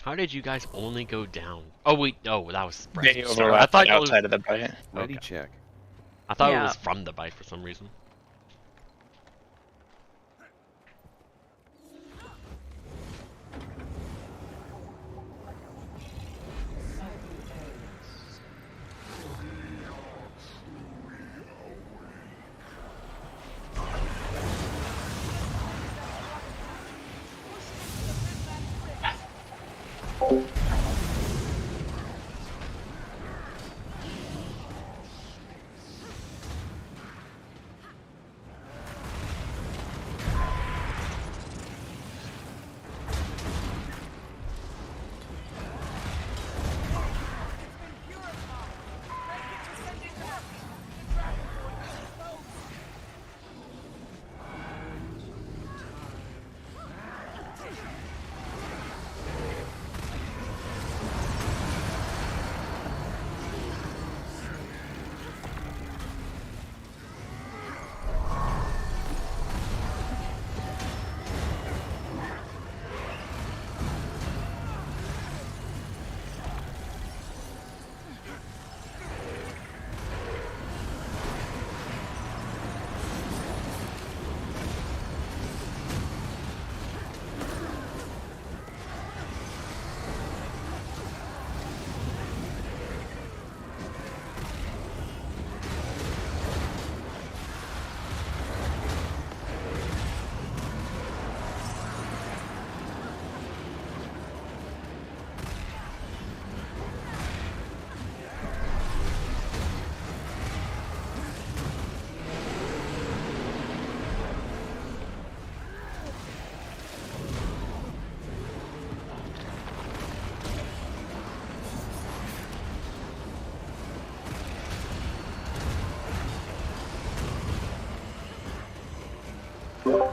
How did you guys only go down? Oh wait, no, that was They right. Sorry, I overlap thought it outside was. of the bite. Ready Okay. check. I thought it Yeah. was from the bite for some reason.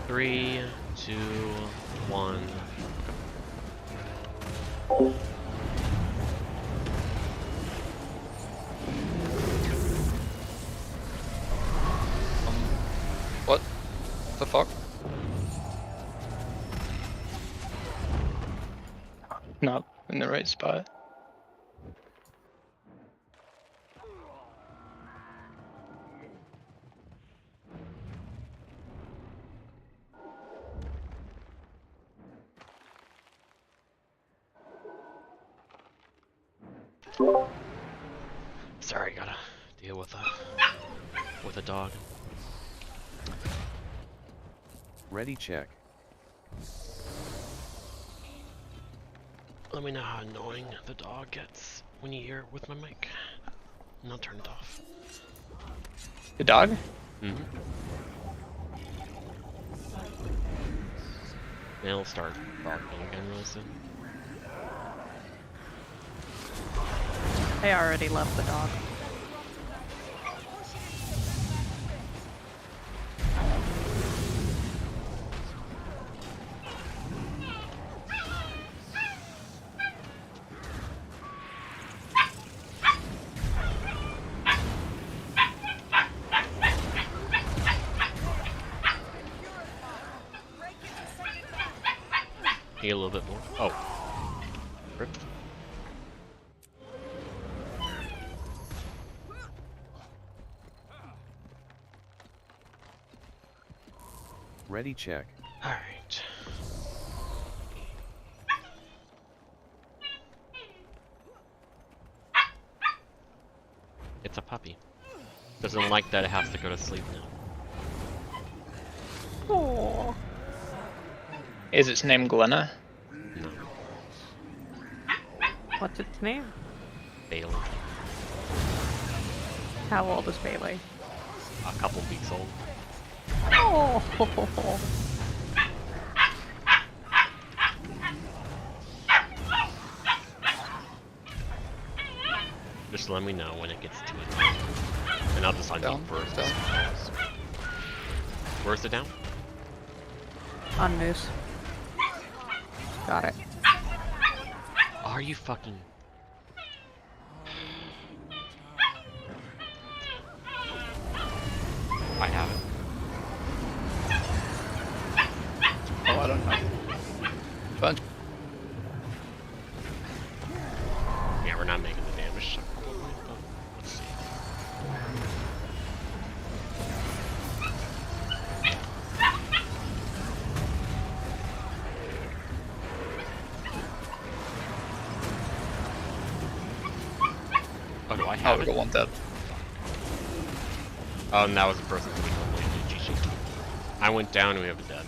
Three, two, one. What the fuck? Not in the right spot. Sorry, gotta deal with a dog. Ready check. Let me know how annoying the dog gets when you hear it with my mic. And I'll turn it off. The dog? Mm-hmm. And it'll start barking again real soon. I already left the dog. Need a little bit more. Oh. Rip. Ready check. Alright. It's a puppy. Doesn't like that it has to go to sleep now. Oh. Is its name Glenna? No. What's its name? Bailey. How old is Bailey? A couple weeks old. Oh. Just let me know when it gets too annoying. And I'll decide Down, to first. down. Where's it down? On Moose. Got it. Are you fucking... I have it. Oh, I don't know. Fine. I Oh, have we it? got one dead. Oh, and that was the person who we normally do. GG. I went down and we have a dead.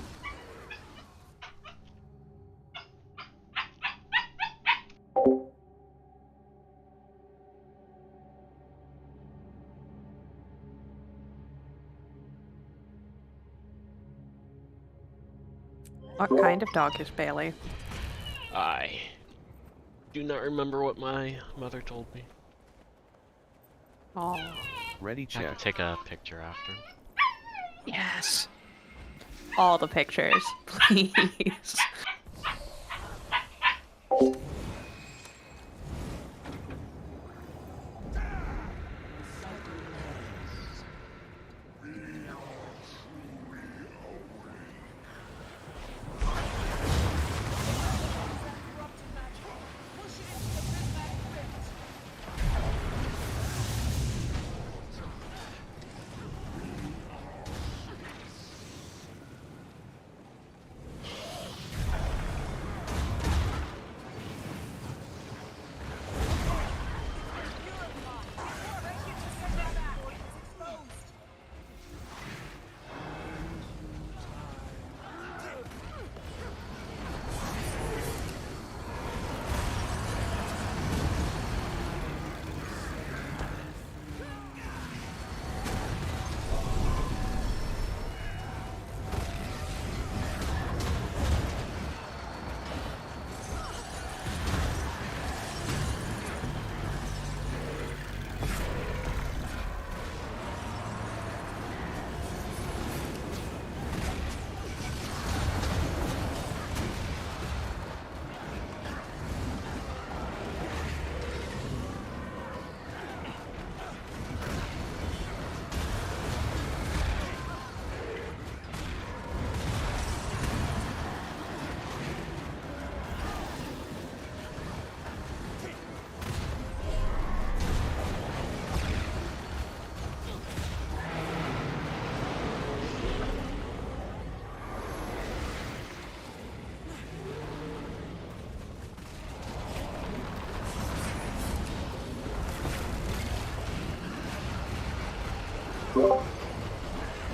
What kind of dog is Bailey? I do not remember what my mother told me. Oh. Ready I check. have to take a picture after. Yes. All the pictures, please.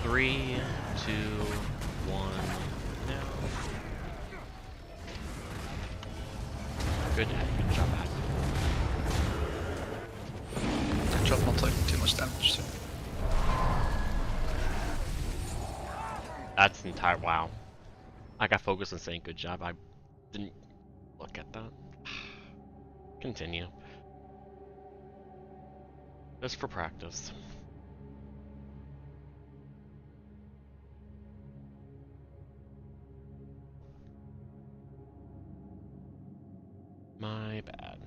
Three, two, one, now. Good job, Matt. Good job not taking too much damage too. That's entire. Wow. I got focused on saying good job. I didn't look at that. Continue. Just for practice. My bad.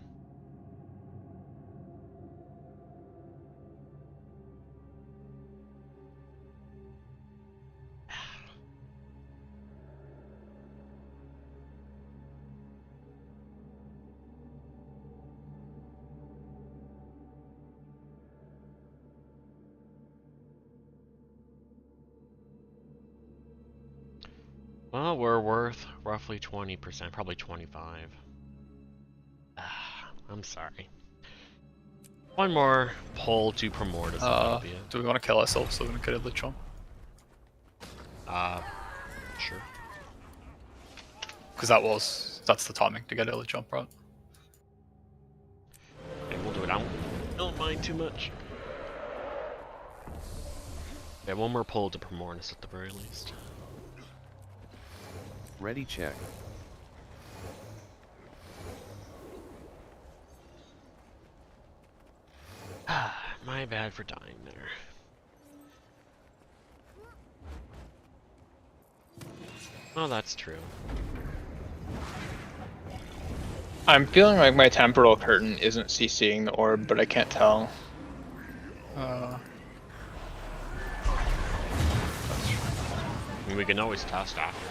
Well, we're worth roughly 20%, probably 25. I'm sorry. One more pull to promote us, that'll be it. Do we want to kill ourselves so we can get a lich on? Sure. Because that's the timing to get a lich on, right? Okay, we'll do it. I don't mind too much. Yeah, one more pull to promote us at the very least. Ready check. My bad for dying there. Oh, that's true. I'm feeling like my temporal curtain isn't CCing the orb, but I can't tell. I mean, we can always test after.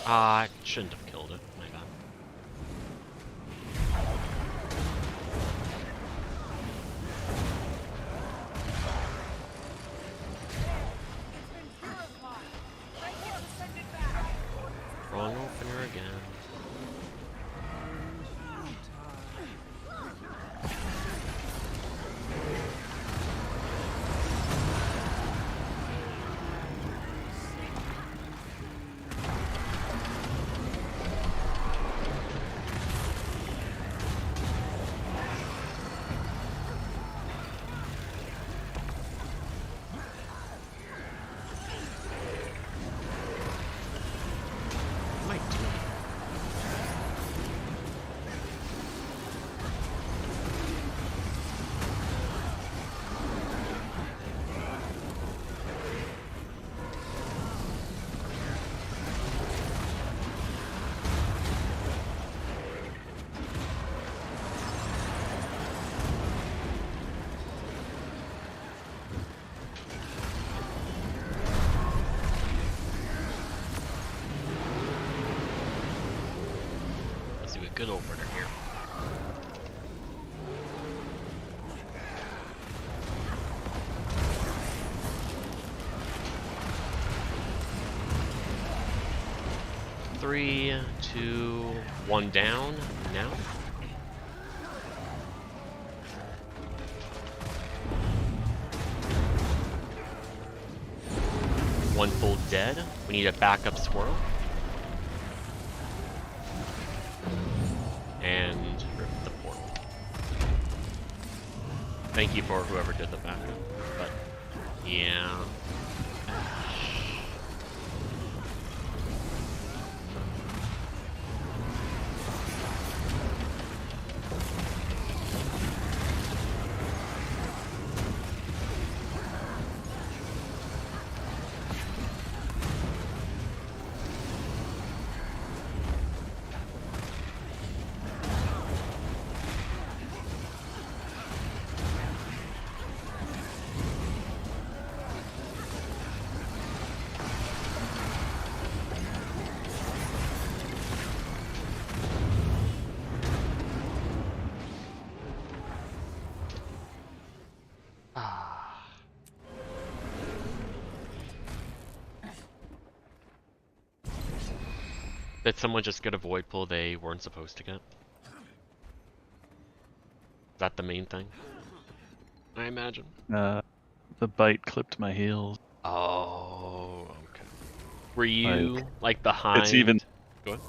I shouldn't have killed it. My bad. Let's do a good old order here. Three, two, one down now. One full dead. We need a backup swirl. And rip the portal. Thank you for whoever did the backup. But yeah. Did someone just get a void pull they weren't supposed to get? Is that the main thing? I imagine. The bite clipped my heels. Oh, okay. Were you like behind? It's even. Go ahead.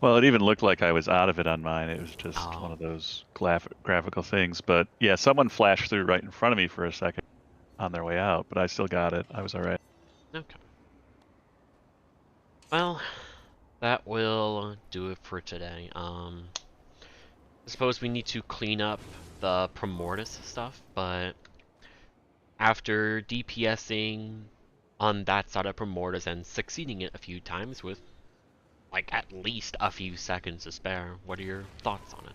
Well, it even looked like I was out of it on mine. It was just Oh. one of those graphical things. But yeah, someone flashed through right in front of me for a second on their way out, but I still got it. I was all right. Okay. Well, that will do it for today. I suppose we need to clean up the Primordius stuff, but after DPSing on that side of Primordius and succeeding it a few times with like at least a few seconds to spare, what are your thoughts on it?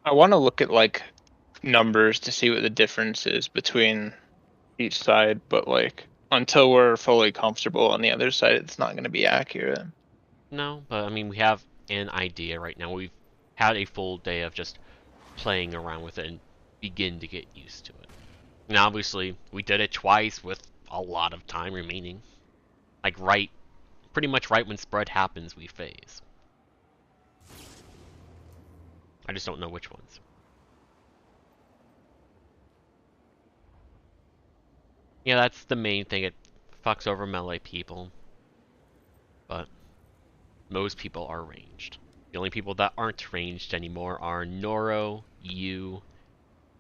I want to look at like numbers to see what the difference is between each side, but like until we're fully comfortable on the other side, it's not going to be accurate. No, but I mean we have an idea right now. We've had a full day of just playing around with it and begin to get used to it. And obviously we did it twice with a lot of time remaining. Like pretty much right when spread happens we phase. I just don't know which ones. Yeah, that's the main thing. It fucks over melee people. But most people are ranged. The only people that aren't ranged anymore are Noro, you,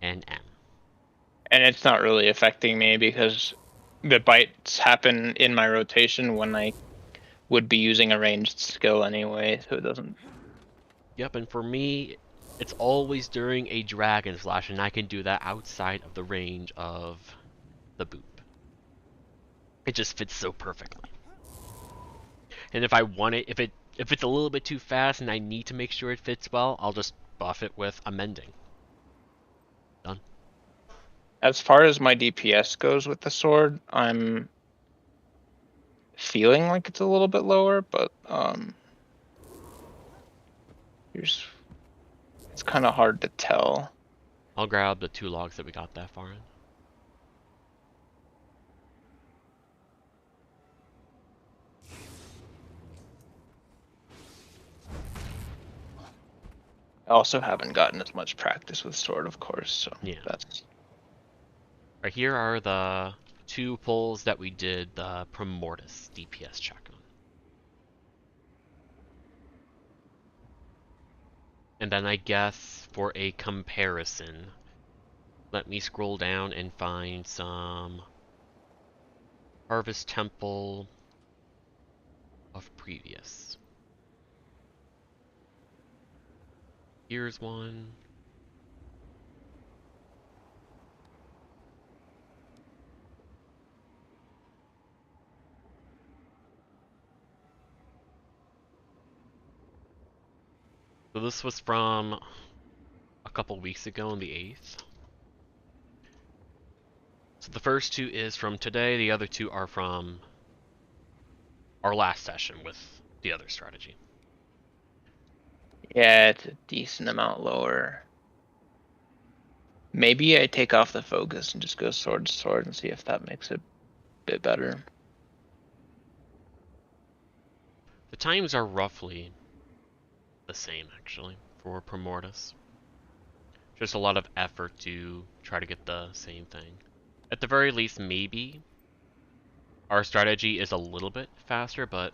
and M. And it's not really affecting me because the bites happen in my rotation when I would be using a ranged skill anyway, so it doesn't. Yep, and for me, it's always during a Dragon Slash, and I can do that outside of the range of the boop. It just fits so perfectly. And if I want it, if it's a little bit too fast and I need to make sure it fits well, I'll just buff it with Amending. Done. As far as my DPS goes with the sword, I'm feeling like it's a little bit lower, but it's kind of hard to tell. I'll grab the 2 logs that we got that far in. I also haven't gotten as much practice with sword, of course, so Yeah. that's. Right here are the 2 pulls that we did the Primordius DPS check on. And then I guess for a comparison, let me scroll down and find some Harvest Temple of previous. Here's one. So this was from a couple weeks ago on the 8th. So the first 2 is from today, the other 2 are from our last session with the other strategy. Yeah, it's a decent amount lower. Maybe I take off the focus and just go sword to sword and see if that makes it a bit better. The times are roughly the same, actually, for Primordius. Just a lot of effort to try to get the same thing. At the very least, maybe our strategy is a little bit faster, but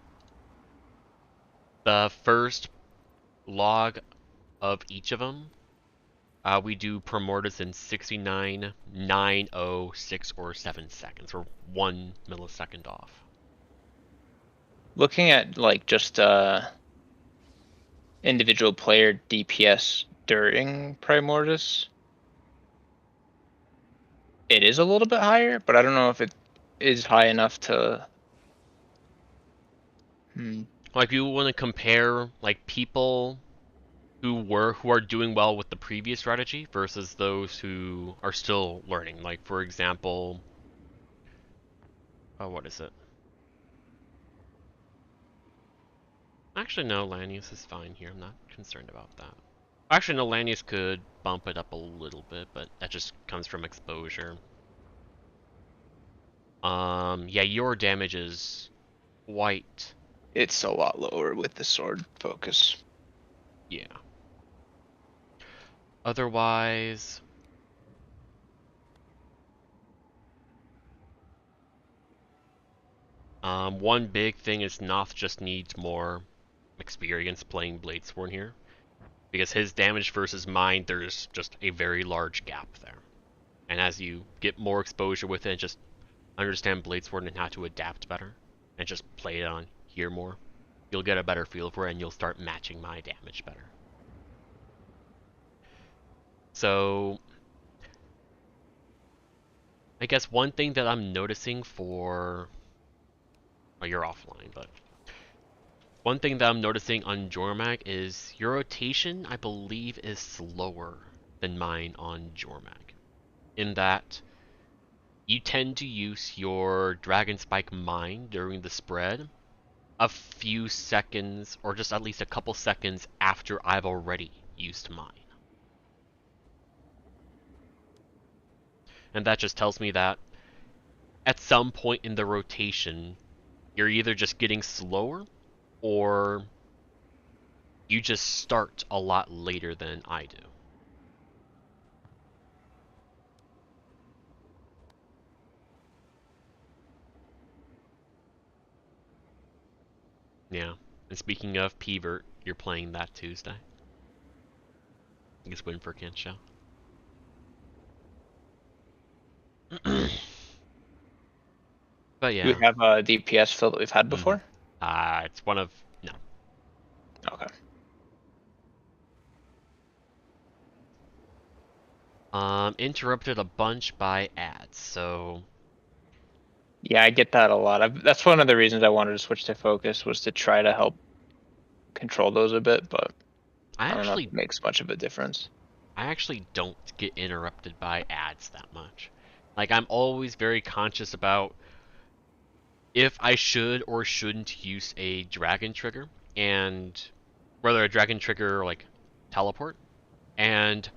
the first log of each of them, we do Primordius in 69, 9, 0, 6, or 7 seconds. We're 1 millisecond off. Looking at like just individual player DPS during Primordius, it is a little bit higher, but I don't know if it is high enough to. Like, you want to compare like people who are doing well with the previous strategy versus those who are still learning. Like, for example, what is it? Actually, no, Lanius is fine here. I'm not concerned about that. Actually, no, Lanius could bump it up a little bit, but that just comes from exposure. Yeah, your damage is quite... It's a lot lower with the sword focus. Yeah. Otherwise... one big thing is Noth just needs more experience playing Bladesworn here. Because his damage versus mine, there's just a very large gap there. And as you get more exposure with it, just understand Bladesworn and how to adapt better, and just play it on here more, you'll get a better feel for it, and you'll start matching my damage better. So, I guess one thing that I'm noticing for... Oh, you're offline, but... One thing that I'm noticing on Jormag is your rotation, I believe, is slower than mine on Jormag. In that, you tend to use your Dragon Spike mine during the spread a few seconds, or just at least a couple seconds after I've already used mine. And that just tells me that at some point in the rotation, you're either just getting slower, or you just start a lot later than I do. Yeah, and speaking of Pvert, you're playing that Tuesday. I guess win for Kensho. But yeah. Do we have a DPS fill that we've had before? It's one of... no. Okay. Interrupted a bunch by ads, so... Yeah, I get that a lot. That's one of the reasons I wanted to switch to focus, was to try to help control those a bit, but I don't know if it makes much of a difference. I actually don't get interrupted by ads that much. Like, I'm always very conscious about if I should or shouldn't use a dragon trigger, and whether a dragon trigger or like teleport, and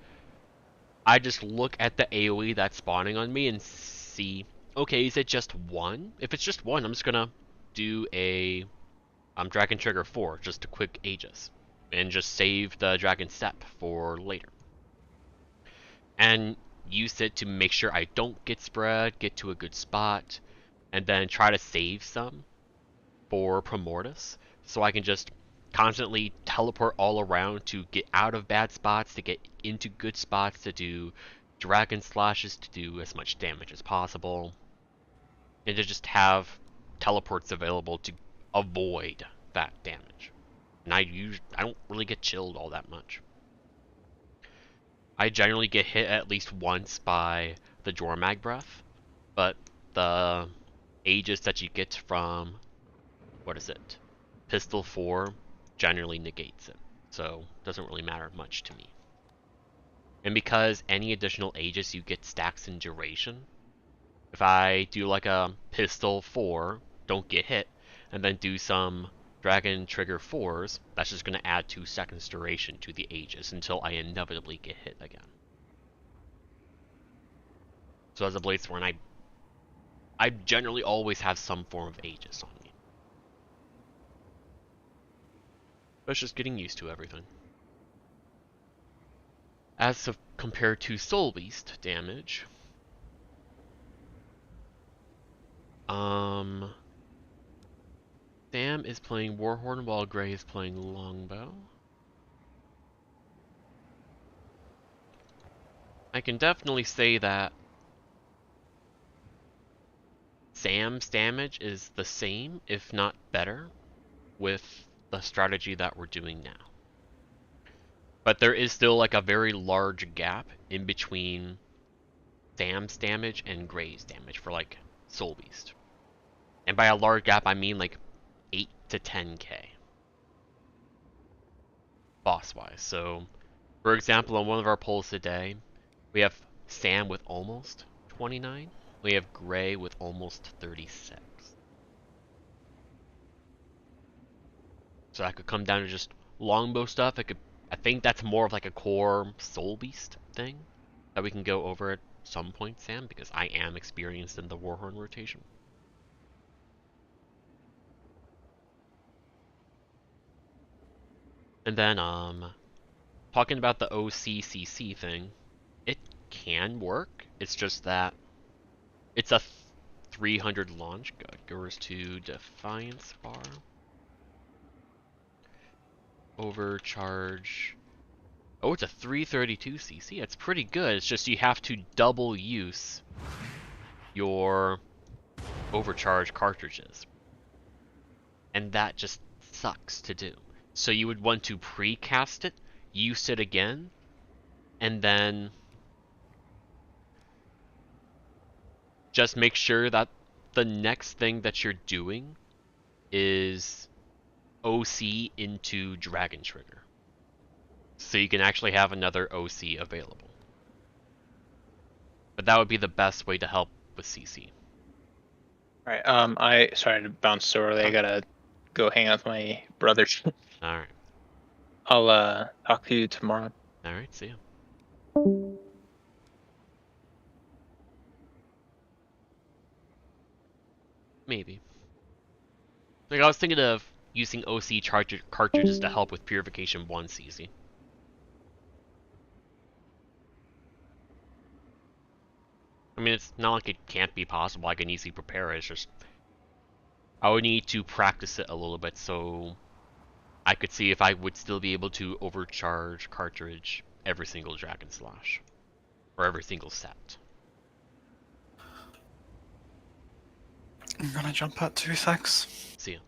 I just look at the AoE that's spawning on me and see, okay, is it just one? If it's just one, I'm just gonna do a Dragon Trigger 4, just a quick Aegis, and just save the Dragon Step for later. And use it to make sure I don't get spread, get to a good spot, and then try to save some for Primordius, so I can just constantly teleport all around to get out of bad spots, to get into good spots, to do dragon slashes, to do as much damage as possible, and to just have teleports available to avoid that damage. And I don't really get chilled all that much. I generally get hit at least once by the Jormag breath, but the Aegis that you get from, what is it, Pistol 4 generally negates it, so it doesn't really matter much to me. And because any additional Aegis you get stacks in duration, if I do like a Pistol 4, don't get hit, and then do some Dragon Trigger 4s, that's just going to add 2 seconds duration to the Aegis until I inevitably get hit again. So as a Bladesworn, I generally always have some form of Aegis on me. But it's just getting used to everything. As compared to Soul Beast damage, Sam is playing Warhorn while Gray is playing Longbow. I can definitely say that Sam's damage is the same, if not better, with the strategy that we're doing now. But there is still like a very large gap in between Sam's damage and Gray's damage for like Soul Beast. And by a large gap, I mean like 8 to 10k. Boss-wise. So, for example, on one of our polls today, we have Sam with almost 29. We have Gray with almost 36. So that could come down to just longbow stuff. I think that's more of like a core Soul Beast thing that we can go over at some point, Sam, because I am experienced in the Warhorn rotation. And then, talking about the OCCC thing, it can work. It's just that it's a 300 launch. Goes to Defiance bar. Overcharge. Oh, it's a 332 CC. It's pretty good. It's just you have to double use your overcharge cartridges. And that just sucks to do. So you would want to pre-cast it, use it again, and then just make sure that the next thing that you're doing is OC into Dragon Trigger. So you can actually have another OC available. But that would be the best way to help with CC. Alright, sorry to bounce so early. I gotta go hang out with my brother. Alright. I'll talk to you tomorrow. Alright, see ya. Maybe. Like, I was thinking of using OC cartridges to help with Purification 1 CC. I mean, it's not like it can't be possible. I can easily prepare it. It's just I would need to practice it a little bit so I could see if I would still be able to overcharge cartridge every single Dragon Slash. Or every single set. I'm gonna jump at 2 secs. See ya.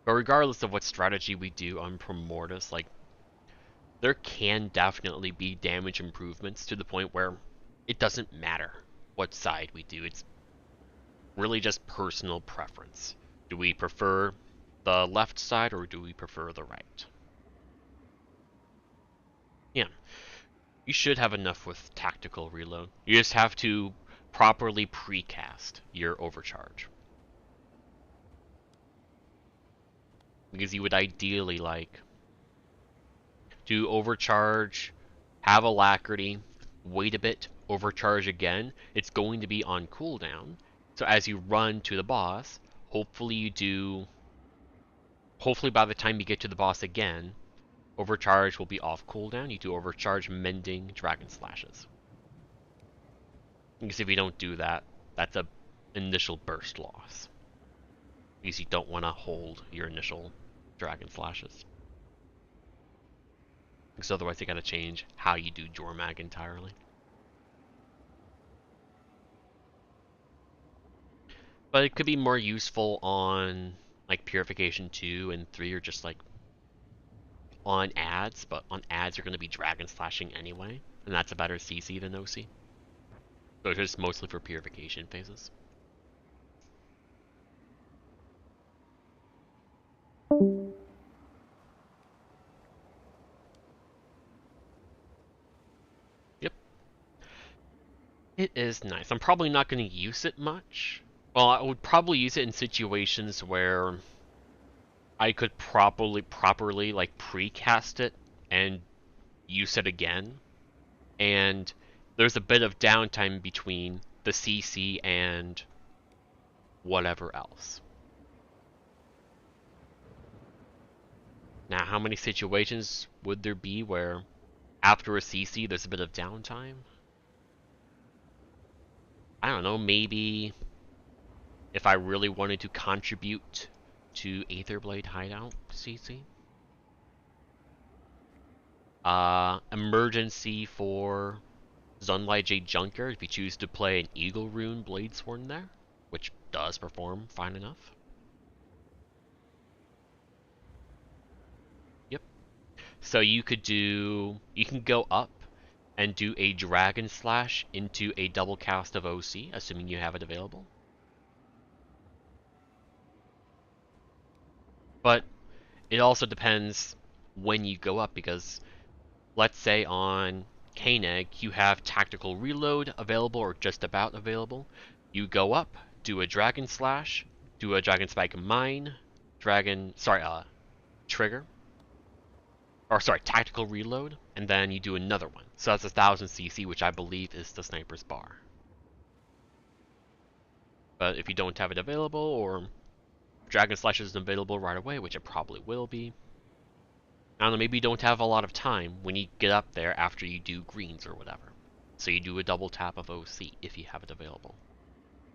But regardless of what strategy we do on Primordus, like, there can definitely be damage improvements to the point where it doesn't matter what side we do. It's really just personal preference. Do we prefer the left side or do we prefer the right? Yeah. You should have enough with tactical reload. You just have to properly precast your overcharge. Because you would ideally like to overcharge, have Alacrity, wait a bit, overcharge again. It's going to be on cooldown. So as you run to the boss, hopefully by the time you get to the boss again, overcharge will be off cooldown. You do overcharge mending Dragon Slashes. Because if you don't do that, that's a initial burst loss. Because you don't want to hold your initial Dragon Slashes. Because otherwise you gotta change how you do Jormag entirely. But it could be more useful on like Purification 2 and 3 or just like on ads, but on ads you're gonna be Dragon Slashing anyway, and that's a better CC than OC. So it's just mostly for Purification phases. It is nice. I'm probably not going to use it much. Well, I would probably use it in situations where I could properly like precast it and use it again. And there's a bit of downtime between the CC and whatever else. Now, how many situations would there be where after a CC there's a bit of downtime? I don't know, maybe if I really wanted to contribute to Aetherblade Hideout CC. Emergency for Sunlight Jade Junkyard if you choose to play an Eagle Rune Bladesworn there, which does perform fine enough. Yep. So you can go up and do a Dragon Slash into a double cast of OC, assuming you have it available. But it also depends when you go up, because let's say on Koenig you have Tactical Reload available or just about available. You go up, do a Dragon Slash, do a Dragon Spike Mine, Trigger. Or sorry, Tactical Reload, and then you do another one. So that's 1000 CC, which I believe is the Sniper's Bar. But if you don't have it available, or Dragon Slash isn't available right away, which it probably will be, I don't know, maybe you don't have a lot of time when you get up there after you do greens or whatever. So you do a double tap of OC if you have it available.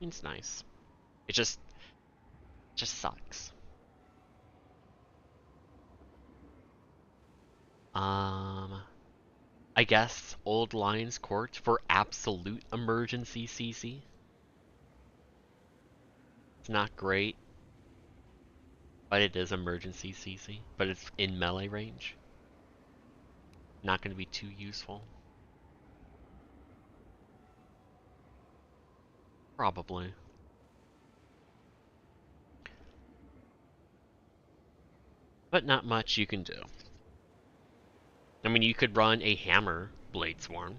It's nice. It just sucks. I guess Old Lions Court for absolute emergency CC. It's not great, but it is emergency CC. But it's in melee range. Not going to be too useful. Probably. But not much you can do. I mean, you could run a Hammer Bladesworn,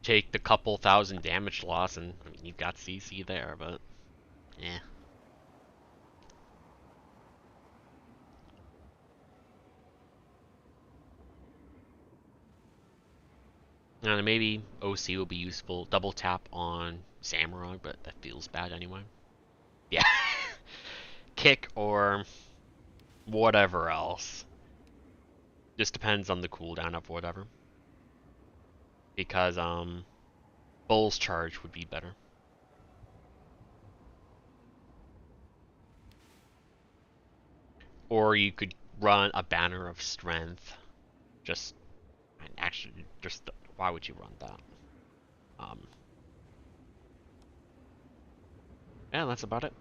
take the couple thousand damage loss, and I mean, you've got CC there, but eh. And maybe OC will be useful. Double tap on Samurag, but that feels bad anyway. Yeah. Kick or whatever else. Just depends on the cooldown of whatever. Because, Bull's Charge would be better. Or you could run a Banner of Strength. Why would you run that? Yeah, that's about it.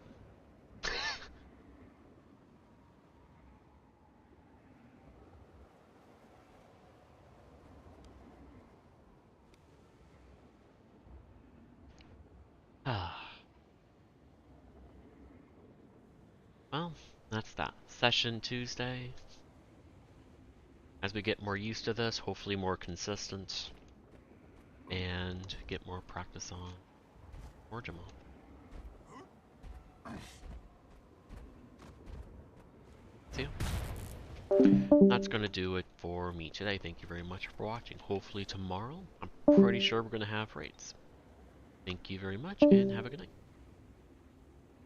Well, that's that. Session Tuesday. As we get more used to this, hopefully more consistent, and get more practice on Orgrimmar. See ya. That's gonna do it for me today. Thank you very much for watching. Hopefully tomorrow, I'm pretty sure we're gonna have raids. Thank you very much, and have a good night.